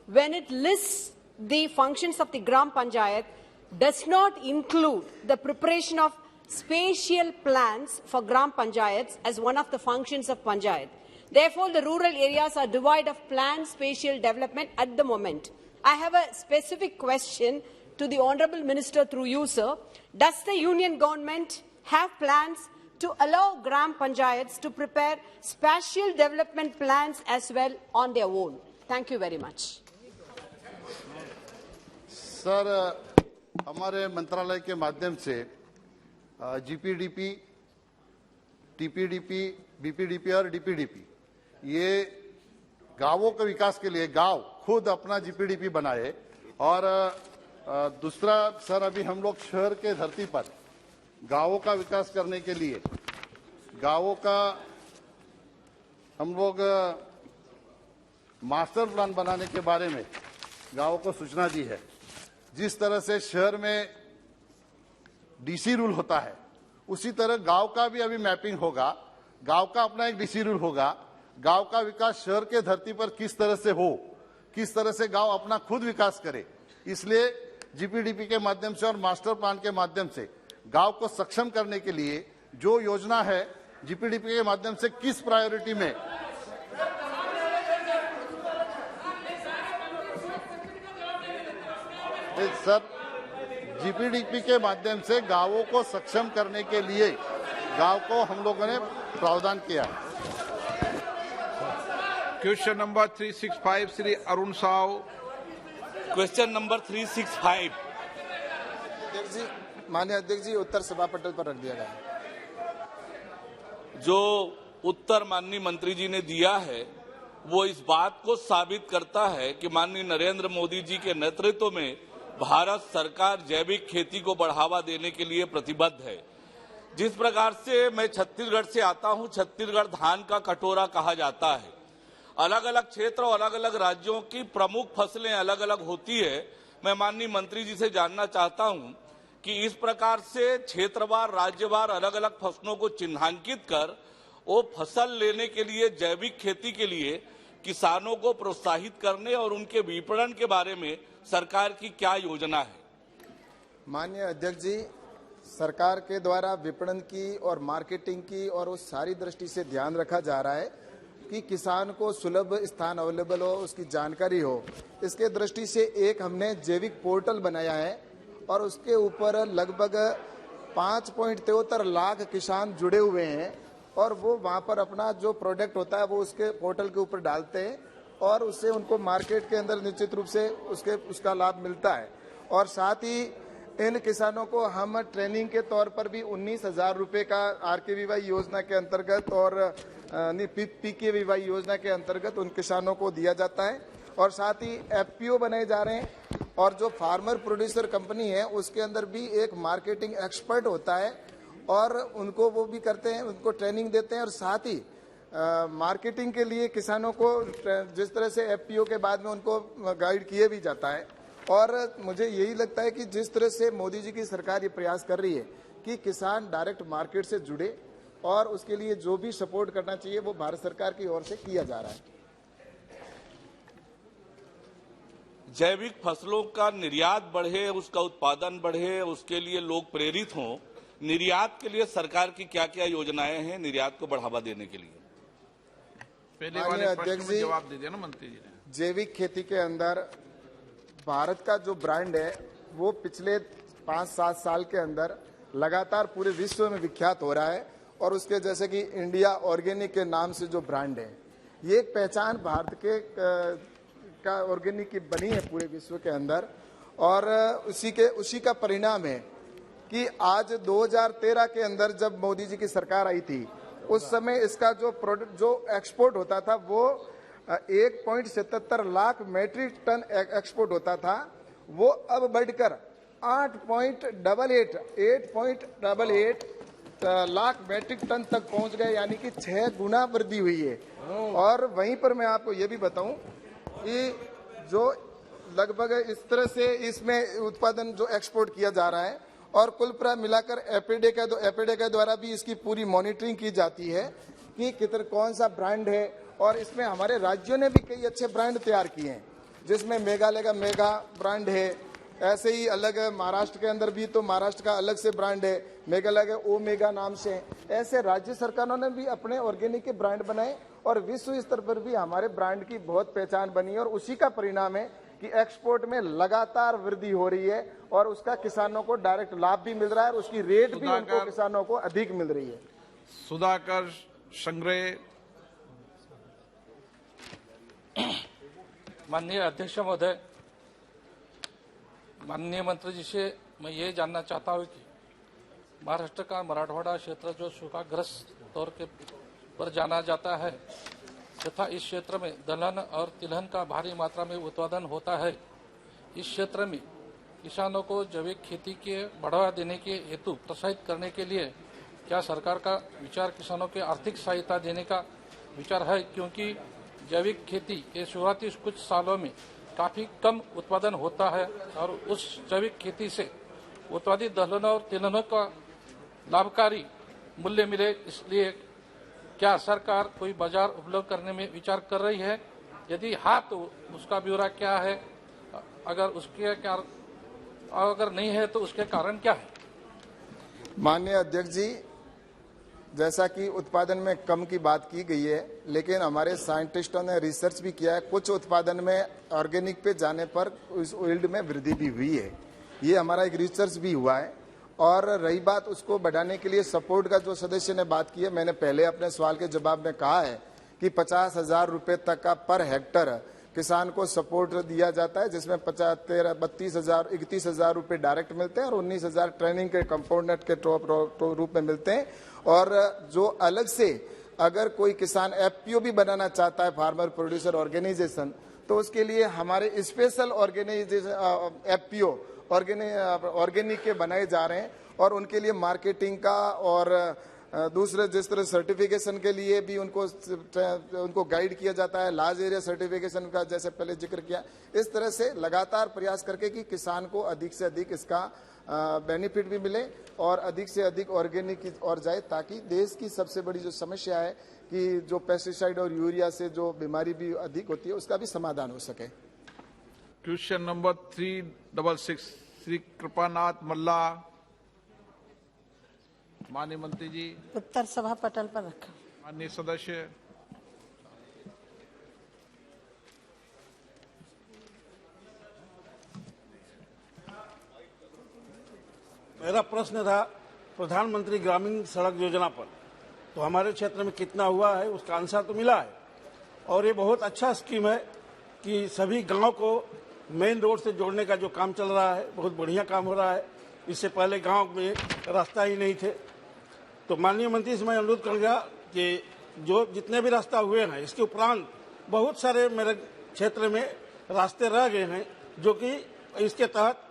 when it lists the functions of the Gram Panchayat, does not include the preparation of spatial plans for Gram Panchayats as one of the functions of Panchayat. Therefore, the rural areas are devoid of planned spatial development at the moment. I have a specific question to the Honourable Minister through you, sir. Does the Union Government have plans to allow Gram Panchayats to prepare spatial development plans as well on their own? Thank you very much. Sir, हमारे मंत्रालय के माध्यम से GPDP, TPDP, BPDP और DPDP ये गांवों के विकास के लिए गांव खुद अपना GPDP बनाए। और दूसरा सर, अभी हम लोग शहर के धरती पर गांवों का विकास करने के लिए गांवों का हम लोग मास्टर प्लान बनाने के बारे में गांवों को सूचना दी है। जिस तरह से शहर में DC रूल होता है, उसी तरह गांव का भी अभी मैपिंग होगा। गांव का अपना एक DC रूल होगा। गांव का विकास शहर के धरती पर किस तरह से हो, किस तरह से गांव अपना खुद विकास करे, इसलिए GPDP के माध्यम से और मास्टर प्लान के माध्यम से गांव को सक्षम करने के लिए जो योजना है GPDP के माध्यम से किस प्रायोरिटी में सर GPDP के माध्यम से गांवों को सक्षम करने के लिए गांव को हम लोगों ने प्रावधान किया है। Question number 365 Shri Arun Sao. Question number 365। अध्यक्ष जी, माननीय अध्यक्ष जी, उत्तर सभा पटल पर रख दिया गया। जो उत्तर माननीय मंत्री जी ने दिया है वो इस बात को साबित करता है कि माननीय नरेंद्र मोदी जी के नेतृत्व में भारत सरकार जैविक खेती को बढ़ावा देने के लिए प्रतिबद्ध है। जिस प्रकार से मैं छत्तीसगढ़ से आता हूं, छत्तीसगढ़ धान का कटोरा कहा जाता है। अलग अलग क्षेत्र और अलग अलग राज्यों की प्रमुख फसलें अलग अलग होती है। मैं माननीय मंत्री जी से जानना चाहता हूं कि इस प्रकार से क्षेत्रवार, राज्यवार अलग अलग फसलों को चिन्हांकित कर वो फसल लेने के लिए, जैविक खेती के लिए किसानों को प्रोत्साहित करने और उनके विपणन के बारे में सरकार की क्या योजना है? माननीय अध्यक्ष जी, सरकार के द्वारा विपणन की और मार्केटिंग की और उस सारी दृष्टि से ध्यान रखा जा रहा है कि किसान को सुलभ स्थान अवेलेबल हो, उसकी जानकारी हो। इसके दृष्टि से एक हमने जैविक पोर्टल बनाया है और उसके ऊपर लगभग 5.73 लाख किसान जुड़े हुए हैं और वो वहाँ पर अपना जो प्रोडक्ट होता है वो उसके पोर्टल के ऊपर डालते हैं और उससे उनको मार्केट के अंदर निश्चित रूप से उसका लाभ मिलता है। और साथ ही इन किसानों को हम ट्रेनिंग के तौर पर भी 19,000 रुपये का RKVY योजना के अंतर्गत और PKVY योजना के अंतर्गत उन किसानों को दिया जाता है। और साथ ही FPO बनाए जा रहे हैं और जो फार्मर प्रोड्यूसर कंपनी है उसके अंदर भी एक मार्केटिंग एक्सपर्ट होता है और उनको वो भी करते हैं, उनको ट्रेनिंग देते हैं। और साथ ही मार्केटिंग के लिए किसानों को जिस तरह से FPO के बाद में उनको गाइड किए भी जाता है। और मुझे यही लगता है कि जिस तरह से मोदी जी की सरकार ये प्रयास कर रही है कि किसान डायरेक्ट मार्केट से जुड़े और उसके लिए जो भी सपोर्ट करना चाहिए वो भारत सरकार की ओर से किया जा रहा है। जैविक फसलों का निर्यात बढ़े, उसका उत्पादन बढ़े, उसके लिए लोग प्रेरित हों, निर्यात के लिए सरकार की क्या क्या योजनाएं हैं निर्यात को बढ़ावा देने के लिए? पहले वाले प्रश्न में जवाब दे दिया ना मंत्री जी ने। जैविक खेती के अंदर भारत का जो ब्रांड है वो पिछले 5-7 साल के अंदर लगातार पूरे विश्व में विख्यात हो रहा है और उसके जैसे कि इंडिया ऑर्गेनिक के नाम से जो ब्रांड है, ये एक पहचान भारत के का ऑर्गेनिक की बनी है पूरे विश्व के अंदर। और उसी का परिणाम है कि आज 2013 के अंदर जब मोदी जी की सरकार आई थी उस समय इसका जो प्रोडक्ट जो एक्सपोर्ट होता था वो 1.77 लाख मैट्रिक टन एक्सपोर्ट होता था, वो अब बढ़कर 8.88 लाख मैट्रिक टन तक पहुंच गए, यानी कि 6 गुना वृद्धि हुई है। और वहीं पर मैं आपको ये भी बताऊं कि जो लगभग इस तरह से इसमें उत्पादन जो एक्सपोर्ट किया जा रहा है और कुल मिलाकर एपीडे के द्वारा भी इसकी पूरी मॉनिटरिंग की जाती है कि किधर कौन सा ब्रांड है। और इसमें हमारे राज्यों ने भी कई अच्छे ब्रांड तैयार किए हैं, जिसमें मेघालय का मेगा ब्रांड है, ऐसे ही अलग महाराष्ट्र के अंदर भी तो महाराष्ट्र का अलग से ब्रांड है, मेघालय के ओमेगा नाम से। ऐसे राज्य सरकारों ने भी अपने ऑर्गेनिक के ब्रांड बनाए और विश्व स्तर पर भी हमारे ब्रांड की बहुत पहचान बनी है और उसी का परिणाम है कि एक्सपोर्ट में लगातार वृद्धि हो रही है और उसका किसानों को डायरेक्ट लाभ भी मिल रहा है और उसकी रेट भी उनको किसानों को अधिक मिल रही है। सुधाकर संग्रह। माननीय अध्यक्ष महोदय, माननीय मंत्री जी से मैं ये जानना चाहता हूँ कि महाराष्ट्र का मराठवाड़ा क्षेत्र जो सूखाग्रस्त तौर के पर जाना जाता है तथा इस क्षेत्र में दलहन और तिलहन का भारी मात्रा में उत्पादन होता है, इस क्षेत्र में किसानों को जैविक खेती के बढ़ावा देने के हेतु प्रोत्साहित करने के लिए क्या सरकार का विचार किसानों के आर्थिक सहायता देने का विचार है? क्योंकि जैविक खेती के शुरुआती कुछ सालों में काफी कम उत्पादन होता है और उस जैविक खेती से उत्पादित दलहन और तिलहनों का लाभकारी मूल्य मिले, इसलिए क्या सरकार कोई बाजार उपलब्ध करने में विचार कर रही है? यदि हाँ तो उसका ब्यौरा क्या है? अगर नहीं है तो उसके कारण क्या है? माननीय अध्यक्ष जी, जैसा कि उत्पादन में कम की बात की गई है, लेकिन हमारे साइंटिस्टों ने रिसर्च भी किया है, कुछ उत्पादन में ऑर्गेनिक पे जाने पर उस यील्ड में वृद्धि भी हुई है। ये हमारा एक रिसर्च भी हुआ है और रही बात उसको बढ़ाने के लिए सपोर्ट का, जो सदस्य ने बात की है, मैंने पहले अपने सवाल के जवाब में कहा है कि 50,000 रुपए तक का पर हेक्टर किसान को सपोर्ट दिया जाता है, जिसमें 31,000 रुपए डायरेक्ट मिलते हैं और 19,000 ट्रेनिंग के कंपोनेंट के रूप में मिलते हैं। और जो अलग से अगर कोई किसान एफपीओ भी बनाना चाहता है, फार्मर प्रोड्यूसर ऑर्गेनाइजेशन, तो उसके लिए हमारे स्पेशल ऑर्गेनाइजेशन एफपीओ ऑर्गेनिक के बनाए जा रहे हैं और उनके लिए मार्केटिंग का और दूसरे जिस तरह सर्टिफिकेशन के लिए भी उनको गाइड किया जाता है, लार्ज एरिया सर्टिफिकेशन का जैसे पहले जिक्र किया, इस तरह से लगातार प्रयास करके कि किसान को अधिक से अधिक इसका बेनिफिट भी मिले और अधिक से अधिक ऑर्गेनिक की ओर जाए, ताकि देश की सबसे बड़ी जो समस्या है कि जो पेस्टिसाइड और यूरिया से जो बीमारी भी अधिक होती है, उसका भी समाधान हो सके। क्वेश्चन नंबर 366 श्री कृपानाथ मल्ला। माननीय मंत्री जी, उत्तर सभा पटल पर रखा। माननीय सदस्य। मेरा प्रश्न था प्रधानमंत्री ग्रामीण सड़क योजना पर, तो हमारे क्षेत्र में कितना हुआ है उसका आंसर तो मिला है और ये बहुत अच्छा स्कीम है कि सभी गांव को मेन रोड से जोड़ने का जो काम चल रहा है, बहुत बढ़िया काम हो रहा है। इससे पहले गांव में रास्ता ही नहीं थे। तो माननीय मंत्री से मैं अनुरोध करूंगा कि जो जितने भी रास्ता हुए हैं, इसके उपरांत बहुत सारे मेरे क्षेत्र में रास्ते रह गए हैं, जो कि इसके तहत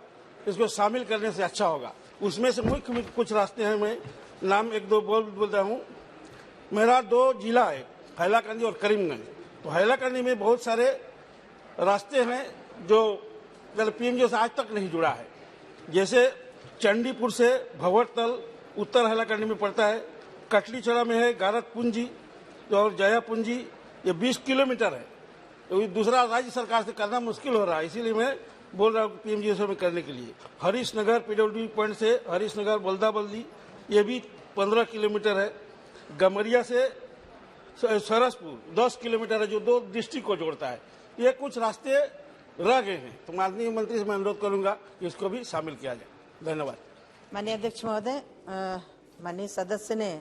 इसको शामिल करने से अच्छा होगा। उसमें से मुख्य कुछ रास्ते हैं, मैं नाम एक दो बोल रहा हूँ। मेरा 2 जिला है, हैलाकंदी और करीमगंज। तो हैलाकंदी में बहुत सारे रास्ते हैं जो पीएमजी से आज तक नहीं जुड़ा है, जैसे चंडीपुर से भंवरतल उत्तर हैलाकंदी में पड़ता है, कटली चौड़ा में है गारत पुंजी और जया पुंजी, ये 20 किलोमीटर है। तो दूसरा राज्य सरकार से करना मुश्किल हो रहा है, इसीलिए मैं बोल रहा हूँ पीएमजीएसवाई में करने के लिए। हरीश नगर पीडब्ल्यूडी पॉइंट से हरीश नगर बल्दा बल्दी, ये भी 15 किलोमीटर है। गमरिया से सरसपुर 10 किलोमीटर है, जो 2 डिस्ट्रिक्ट को जोड़ता है। ये कुछ रास्ते रह गए हैं, तो माननीय मंत्री से मैं अनुरोध करूंगा कि इसको भी शामिल किया जाए। धन्यवाद। माननीय अध्यक्ष महोदय, माननीय सदस्य ने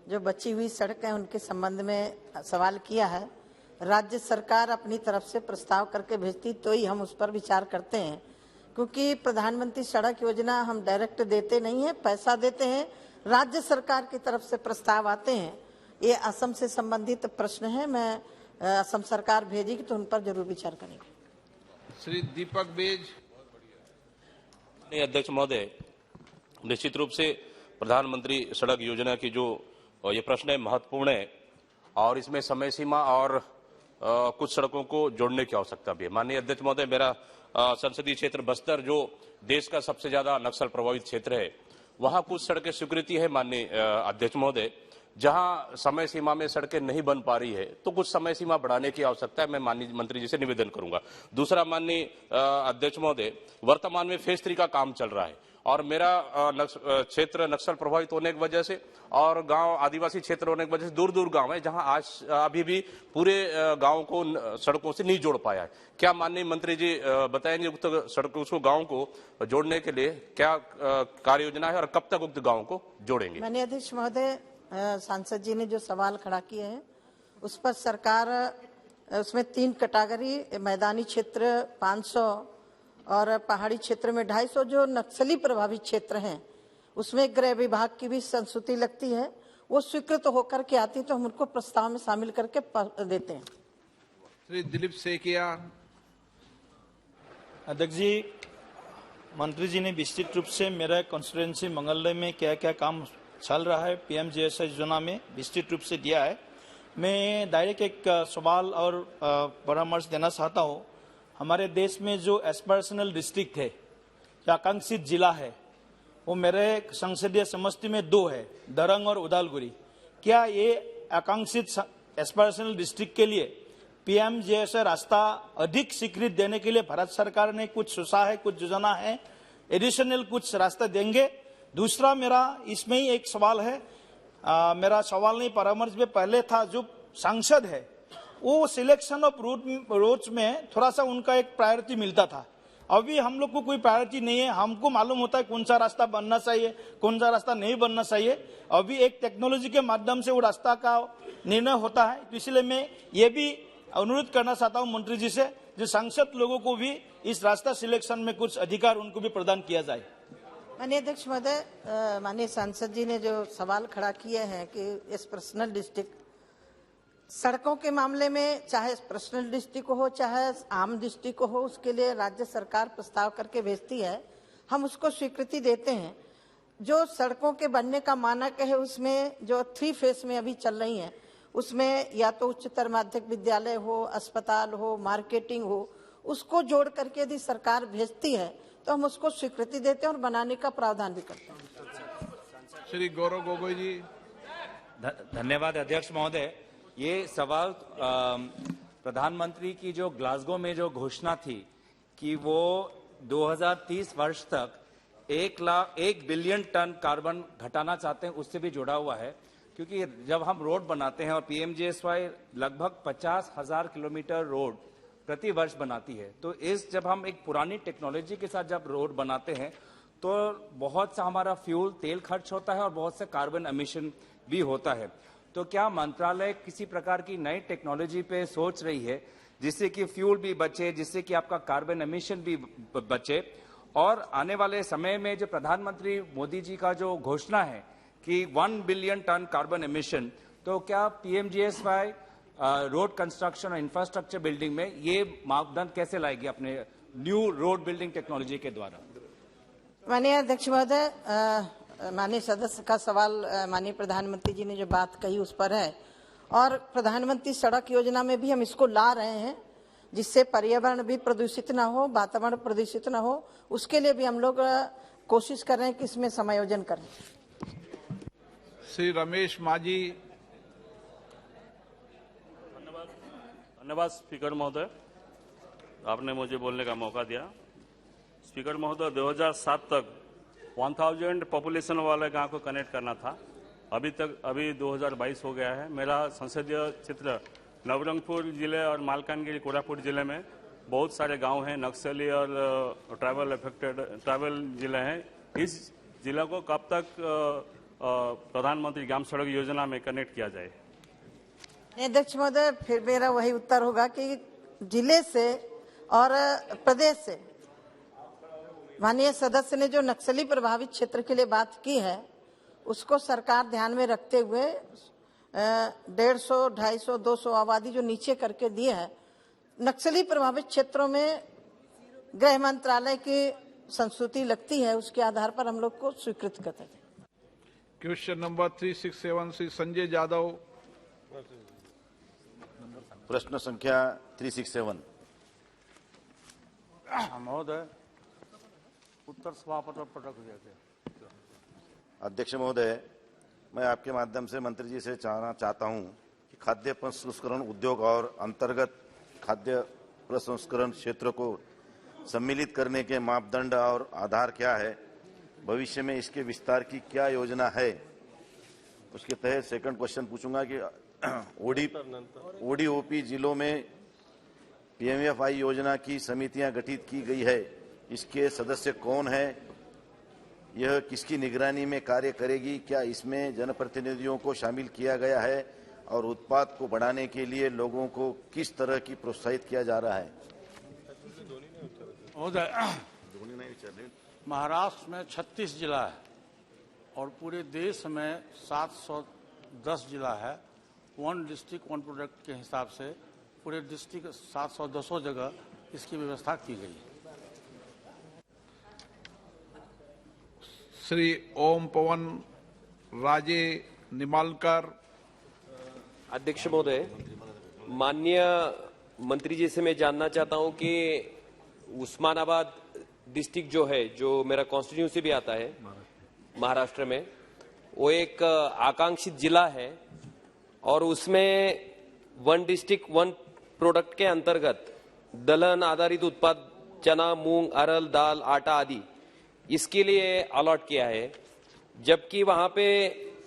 जो बची हुई सड़क है उनके संबंध में सवाल किया है। राज्य सरकार अपनी तरफ से प्रस्ताव करके भेजती तो ही हम उस पर विचार करते हैं, क्योंकि प्रधानमंत्री सड़क योजना हम डायरेक्ट देते नहीं है, पैसा देते हैं, राज्य सरकार की तरफ से प्रस्ताव आते हैं। ये असम से संबंधित प्रश्न है, मैं असम सरकार भेजेगी तो उन पर जरूर विचार करेंगे। श्री दीपक बेज। अध्यक्ष महोदय, निश्चित रूप से प्रधानमंत्री सड़क योजना की जो ये प्रश्न है महत्वपूर्ण है और इसमें समय सीमा और कुछ सड़कों को जोड़ने की आवश्यकता भी है। माननीय अध्यक्ष महोदय, मेरा संसदीय क्षेत्र बस्तर जो देश का सबसे ज्यादा नक्सल प्रभावित क्षेत्र है, वहां कुछ सड़कें स्वीकृति है माननीय अध्यक्ष महोदय, जहां समय सीमा में सड़कें नहीं बन पा रही है, तो कुछ समय सीमा बढ़ाने की आवश्यकता है। मैं माननीय मंत्री जी से निवेदन करूंगा। दूसरा, माननीय अध्यक्ष महोदय, वर्तमान में फेज 3 का काम चल रहा है और मेरा क्षेत्र नक्सल प्रभावित होने की वजह से और गांव आदिवासी क्षेत्र होने की वजह से दूर दूर गांव है, जहां आज अभी भी पूरे गांव को सड़कों से नहीं जोड़ पाया है। क्या माननीय मंत्री जी बताएंगे उक्त सड़कों को गांव को जोड़ने के लिए क्या कार्य योजना है और कब तक उक्त गांव को जोड़ेंगे? माननीय अध्यक्ष महोदय, सांसद जी ने जो सवाल खड़ा किए हैं उस पर सरकार उसमें 3 कैटेगरी, मैदानी क्षेत्र 500 और पहाड़ी क्षेत्र में 250, जो नक्सली प्रभावित क्षेत्र हैं उसमें गृह विभाग की भी संस्तुति लगती है। वो स्वीकृत होकर के आती तो हम उनको प्रस्ताव में शामिल करके देते हैं। श्री दिलीप सेकिया। अध्यक्ष जी, मंत्री जी ने विस्तृत रूप से मेरा कॉन्स्टिट्यूएंसी मंगलदय में क्या क्या काम चल रहा है पीएमजीएसवाई योजना में विस्तृत रूप से दिया है। मैं डायरेक्ट एक सवाल और परामर्श देना चाहता हूँ। हमारे देश में जो एस्पिरेशनल डिस्ट्रिक्ट है या आकांक्षित जिला है, वो मेरे संसदीय समष्टि में 2 है, दरंग और उदालगुरी। क्या ये आकांक्षित एस्पिरेशनल डिस्ट्रिक्ट के लिए पीएमजीएसवाई रास्ता अधिक स्वीकृत देने के लिए भारत सरकार ने कुछ सोचा है, कुछ योजना है, एडिशनल कुछ रास्ता देंगे? दूसरा, मेरा इसमें ही एक सवाल है, मेरा सवाल नहीं परामर्श में पहले था, जो सांसद है वो सिलेक्शन ऑफ रोड्स में थोड़ा सा उनका एक प्रायोरिटी मिलता था अभी हम लोग को कोई प्रायोरिटी नहीं है। हमको मालूम होता है कौन सा रास्ता बनना चाहिए, कौन सा रास्ता नहीं बनना चाहिए। अभी एक टेक्नोलॉजी के माध्यम से वो रास्ता का निर्णय होता है। तो इसलिए मैं ये भी अनुरोध करना चाहता हूँ मंत्री जी से, जो सांसद लोगों को भी इस रास्ता सिलेक्शन में कुछ अधिकार उनको भी प्रदान किया जाए। माननीय अध्यक्ष महोदय, माननीय सांसद जी ने जो सवाल खड़ा किए हैं कि इस पर्सनल डिस्ट्रिक्ट सड़कों के मामले में, चाहे पर्सनल डिस्ट्रिक्ट हो चाहे आम डिस्ट्रिक्ट हो, उसके लिए राज्य सरकार प्रस्ताव करके भेजती है, हम उसको स्वीकृति देते हैं। जो सड़कों के बनने का मानक है उसमें जो 3 फेज में अभी चल रही हैं, उसमें या तो उच्चतर माध्यमिक विद्यालय हो, अस्पताल हो, मार्केटिंग हो, उसको जोड़ करके यदि सरकार भेजती है तो हम उसको स्वीकृति देते हैं और बनाने का प्रावधान भी करते हैं। श्री गौरव गोगोई जी। धन्यवाद अध्यक्ष महोदय। ये सवाल प्रधानमंत्री की जो ग्लासगो में जो घोषणा थी कि वो 2030 वर्ष तक 1 बिलियन टन कार्बन घटाना चाहते हैं, उससे भी जुड़ा हुआ है। क्योंकि जब हम रोड बनाते हैं और पीएमजीएसवाई लगभग 50,000 किलोमीटर रोड प्रति वर्ष बनाती है, तो जब हम एक पुरानी टेक्नोलॉजी के साथ जब रोड बनाते हैं तो बहुत सा हमारा फ्यूल तेल खर्च होता है और बहुत से कार्बन एमिशन भी होता है। तो क्या मंत्रालय किसी प्रकार की नई टेक्नोलॉजी पे सोच रही है जिससे कि फ्यूल भी बचे, जिससे कि आपका कार्बन एमिशन भी बचे? और आने वाले समय में जो प्रधानमंत्री मोदी जी का जो घोषणा है कि 1 बिलियन टन कार्बन एमिशन, तो क्या पीएमजीएसवाई रोड कंस्ट्रक्शन और इंफ्रास्ट्रक्चर बिल्डिंग में ये मापदंड कैसे लाएगी अपने न्यू रोड बिल्डिंग टेक्नोलॉजी के द्वारा? माननीय अध्यक्ष महोदय, माननीय सदस्य का सवाल माननीय प्रधानमंत्री जी ने जो बात कही उस पर है, और प्रधानमंत्री सड़क योजना में भी हम इसको ला रहे हैं जिससे पर्यावरण भी प्रदूषित ना हो, वातावरण प्रदूषित ना हो। उसके लिए भी हम लोग कोशिश कर रहे हैं कि इसमें समायोजन करें। श्री रमेश मांझी। धन्यवाद स्पीकर महोदय, आपने मुझे बोलने का मौका दिया। स्पीकर महोदय, 2007 तक 1000 पॉपुलेशन वाले गांव को कनेक्ट करना था। अभी 2022 हो गया है। मेरा संसदीय क्षेत्र नवरंगपुर जिले और मालकानगिरी कोरापुट जिले में बहुत सारे गांव हैं, नक्सली और ट्रैवल जिले हैं। इस जिले को कब तक प्रधानमंत्री ग्राम सड़क योजना में कनेक्ट किया जाए? अध्यक्ष महोदय, फिर मेरा वही उत्तर होगा कि जिले से और प्रदेश से। माननीय सदस्य ने जो नक्सली प्रभावित क्षेत्र के लिए बात की है उसको सरकार ध्यान में रखते हुए 150, 250, 200 आबादी जो नीचे करके दिए है, नक्सली प्रभावित क्षेत्रों में गृह मंत्रालय की संस्तुति लगती है, उसके आधार पर हम लोग को स्वीकृत करते हैं। Question number 367 Shri Sanjay Yadav. प्रश्न संख्या 367। महोदय, उत्तर सभापति पटक दिया गया। अध्यक्ष महोदय, मैं आपके माध्यम से मंत्री जी से जानना चाहता हूं कि खाद्य प्रसंस्करण उद्योग और अंतर्गत खाद्य प्रसंस्करण क्षेत्र को सम्मिलित करने के मापदंड और आधार क्या है, भविष्य में इसके विस्तार की क्या योजना है। उसके तहत सेकंड क्वेश्चन पूछूंगा कि ओडीओपी जिलों में पीएमएफआई योजना की समितियां गठित की गई है, इसके सदस्य कौन है, यह किसकी निगरानी में कार्य करेगी, क्या इसमें जनप्रतिनिधियों को शामिल किया गया है और उत्पाद को बढ़ाने के लिए लोगों को किस तरह की प्रोत्साहित किया जा रहा है? महाराष्ट्र में 36 जिला है और पूरे देश में 710 जिला है। 1 डिस्ट्रिक्ट 1 प्रोडक्ट के हिसाब से पूरे डिस्ट्रिक्ट 710 जगह इसकी व्यवस्था की गई है। श्री ओम पवन राजे निमालकर। अध्यक्ष महोदय, माननीय मंत्री जी से मैं जानना चाहता हूं कि उस्मानाबाद डिस्ट्रिक्ट जो है, जो मेरा कॉन्स्टिट्यूंसी भी आता है महाराष्ट्र में, वो एक आकांक्षित जिला है और उसमें 1 डिस्ट्रिक्ट 1 प्रोडक्ट के अंतर्गत दलहन आधारित उत्पाद चना, मूंग, अरहर, दाल, आटा आदि इसके लिए अलॉट किया है, जबकि वहां पे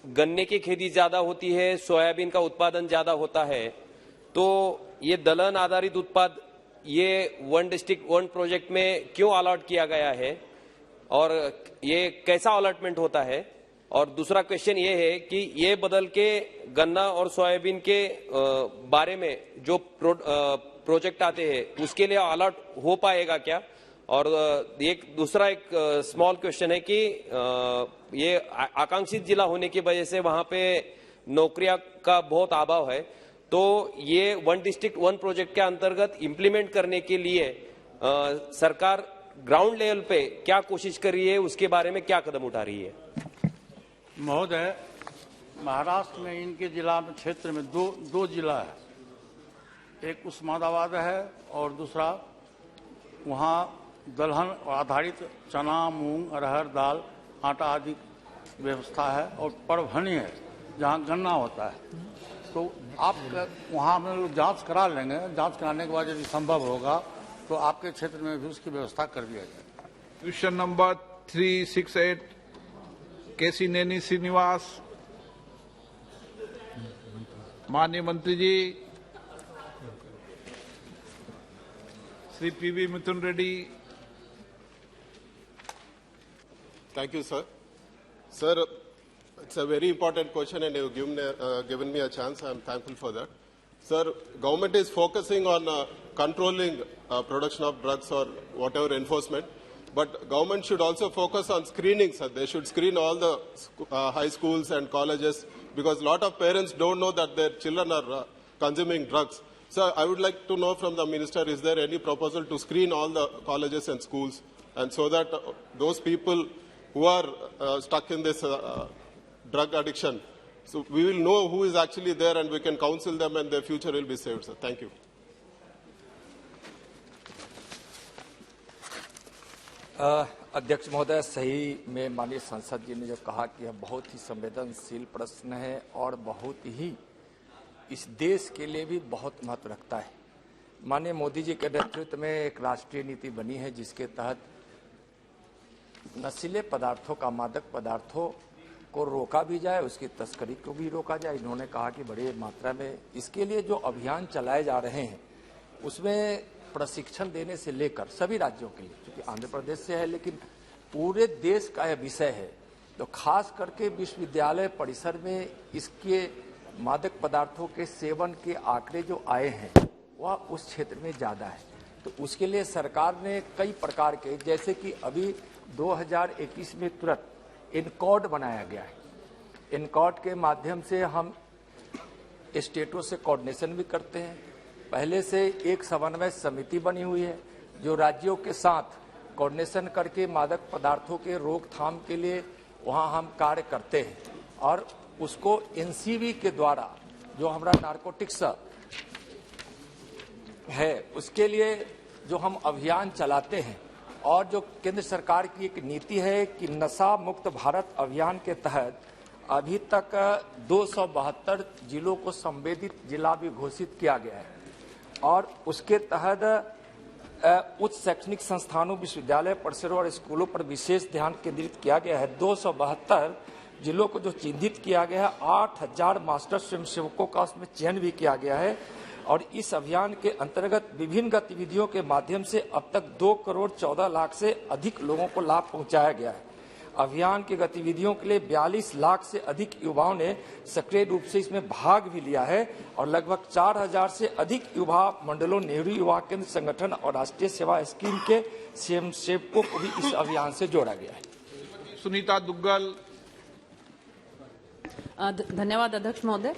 गन्ने की खेती ज्यादा होती है, सोयाबीन का उत्पादन ज्यादा होता है। तो ये दलहन आधारित उत्पाद ये वन डिस्ट्रिक्ट वन प्रोजेक्ट में क्यों अलॉट किया गया है और ये कैसा अलॉटमेंट होता है? और दूसरा क्वेश्चन ये है कि ये बदल के गन्ना और सोयाबीन के बारे में जो प्रोजेक्ट आते हैं उसके लिए अलॉट हो पाएगा क्या? और दूसरा स्मॉल क्वेश्चन है कि ये आकांक्षित जिला होने की वजह से वहां पे नौकरियां का बहुत अभाव है, तो ये वन डिस्ट्रिक्ट वन प्रोजेक्ट के अंतर्गत इम्प्लीमेंट करने के लिए सरकार ग्राउंड लेवल पे क्या कोशिश कर रही है, उसके बारे में क्या कदम उठा रही है? महोदय, महाराष्ट्र में इनके जिला में क्षेत्र में दो जिला है, एक उस्मानाबाद है और दूसरा वहाँ दलहन आधारित चना, मूंग, अरहर दाल, आटा आदि व्यवस्था है, और परभनी है जहाँ गन्ना होता है। तो आप वहाँ हम लोग जांच करा लेंगे, जांच कराने के बाद यदि संभव होगा तो आपके क्षेत्र में भी उसकी व्यवस्था कर दिया जाए। Question number 368 Kesineni Srinivas. माननीय मंत्री जी Shri PV Mithun Reddy. Thank you, sir. Sir, it's a very important question and you've given me a chance. I'm thankful for that. Sir, government is focusing on controlling production of drugs or whatever enforcement, but government should also focus on screening, sir. They should screen all the high schools and colleges, because a lot of parents don't know that their children are consuming drugs. Sir, I would like to know from the minister, is there any proposal to screen all the colleges and schools, and so that those people who are stuck in this drug addiction, so we will know who is actually there and we can counsel them and their future will be saved, sir. Thank you. अध्यक्ष महोदय, सही में माननीय सांसद जी ने जो कहा कि यह बहुत ही संवेदनशील प्रश्न है और बहुत ही इस देश के लिए भी बहुत महत्व रखता है। माननीय मोदी जी के नेतृत्व में एक राष्ट्रीय नीति बनी है जिसके तहत नशीले पदार्थों का, मादक पदार्थों को रोका भी जाए, उसकी तस्करी को भी रोका जाए। इन्होंने कहा कि बड़ी मात्रा में इसके लिए जो अभियान चलाए जा रहे हैं उसमें प्रशिक्षण देने से लेकर सभी राज्यों के लिए, क्योंकि आंध्र प्रदेश से है लेकिन पूरे देश का यह विषय है, तो खास करके विश्वविद्यालय परिसर में इसके मादक पदार्थों के सेवन के आंकड़े जो आए हैं वह उस क्षेत्र में ज़्यादा है। तो उसके लिए सरकार ने कई प्रकार के, जैसे कि अभी 2021 में तुरंत इनकॉर्ड बनाया गया है। इनकॉर्ड के माध्यम से हम स्टेटों से कोऑर्डिनेशन भी करते हैं। पहले से एक समन्वय समिति बनी हुई है जो राज्यों के साथ कोऑर्डिनेशन करके मादक पदार्थों के रोकथाम के लिए वहां हम कार्य करते हैं, और उसको एनसीबी के द्वारा जो हमारा नारकोटिक्स है उसके लिए जो हम अभियान चलाते हैं, और जो केंद्र सरकार की एक नीति है कि नशा मुक्त भारत अभियान के तहत अभी तक 272 जिलों को संवेदित जिला भी घोषित किया गया है, और उसके तहत उच्च शैक्षणिक संस्थानों, विश्वविद्यालय परिसरों और स्कूलों पर विशेष ध्यान केंद्रित किया गया है। 272 जिलों को जो चिन्हित किया गया है, 8000 मास्टर स्वयंसेवकों का उसमें चयन भी किया गया है, और इस अभियान के अंतर्गत विभिन्न गतिविधियों के माध्यम से अब तक 2 करोड़ 14 लाख से अधिक लोगों को लाभ पहुंचाया गया है। अभियान की गतिविधियों के लिए 42 लाख से अधिक युवाओं ने सक्रिय रूप से इसमें भाग भी लिया है, और लगभग 4000 से अधिक युवा मंडलों, नेहरू युवा केंद्र संगठन और राष्ट्रीय सेवा स्कीम के स्वयंसेवकों को भी इस अभियान से जोड़ा गया है। सुनीता दुग्गल। धन्यवाद अध्यक्ष महोदय।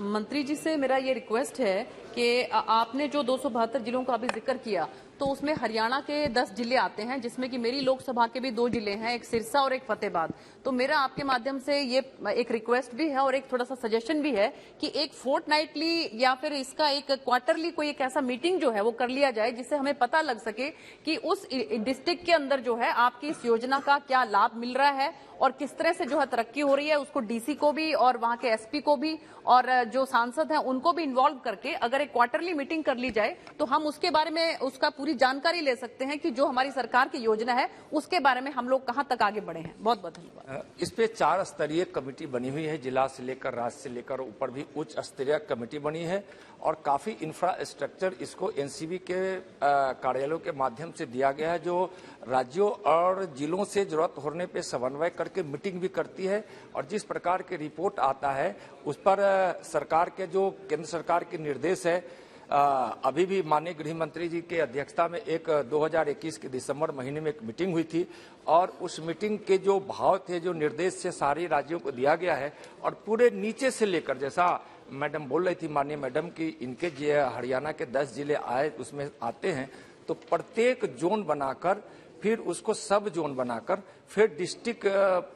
मंत्री जी से मेरा ये रिक्वेस्ट है कि आपने जो 272 जिलों का अभी जिक्र किया, तो उसमें हरियाणा के 10 जिले आते हैं, जिसमें कि मेरी लोकसभा के भी 2 जिले हैं, एक सिरसा और एक फतेहाबाद। तो मेरा आपके माध्यम से ये एक रिक्वेस्ट भी है और एक थोड़ा सा सजेशन भी है कि एक फोर्टनाइटली या फिर इसका एक क्वार्टरली कोई एक ऐसा मीटिंग जो है वो कर लिया जाए, जिससे हमें पता लग सके कि उस डिस्ट्रिक्ट के अंदर जो है आपकी इस योजना का क्या लाभ मिल रहा है और किस तरह से जो है तरक्की हो रही है। उसको डीसी को भी और वहां के एसपी को भी और जो सांसद हैं उनको भी इन्वॉल्व करके अगर एक क्वार्टरली मीटिंग कर ली जाए तो हम उसके बारे में उसका पूरी पूरी जानकारी ले सकते हैं कि जो हमारी सरकार की योजना है उसके बारे में हम लोग कहां तक आगे बढ़े हैं। बहुत बहुत धन्यवाद। इस पे 4 स्तरीय कमेटी बनी हुई है, जिला से लेकर राज्य से लेकर ऊपर भी उच्च स्तरीय कमेटी बनी है और काफी इंफ्रास्ट्रक्चर इसको एनसीबी के कार्यालयों के माध्यम से दिया गया है, जो राज्यों और जिलों से जरूरत होने पे समन्वय करके मीटिंग भी करती है और जिस प्रकार के रिपोर्ट आता है उस पर सरकार के जो केंद्र सरकार के निर्देश है, अभी भी माननीय गृह मंत्री जी के अध्यक्षता में एक 2021 के दिसंबर महीने में एक मीटिंग हुई थी और उस मीटिंग के जो भाव थे, जो निर्देश से सारे राज्यों को दिया गया है और पूरे नीचे से लेकर, जैसा मैडम बोल रही थी माननीय मैडम की इनके हरियाणा के 10 जिले आए उसमें आते हैं, तो प्रत्येक जोन बनाकर फिर उसको सब जोन बनाकर फिर डिस्ट्रिक्ट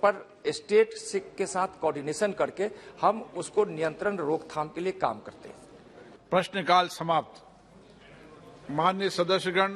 पर स्टेट के साथ कोऑर्डिनेशन करके हम उसको नियंत्रण रोकथाम के लिए काम करते हैं। प्रश्नकाल समाप्त। माननीय सदस्यगण,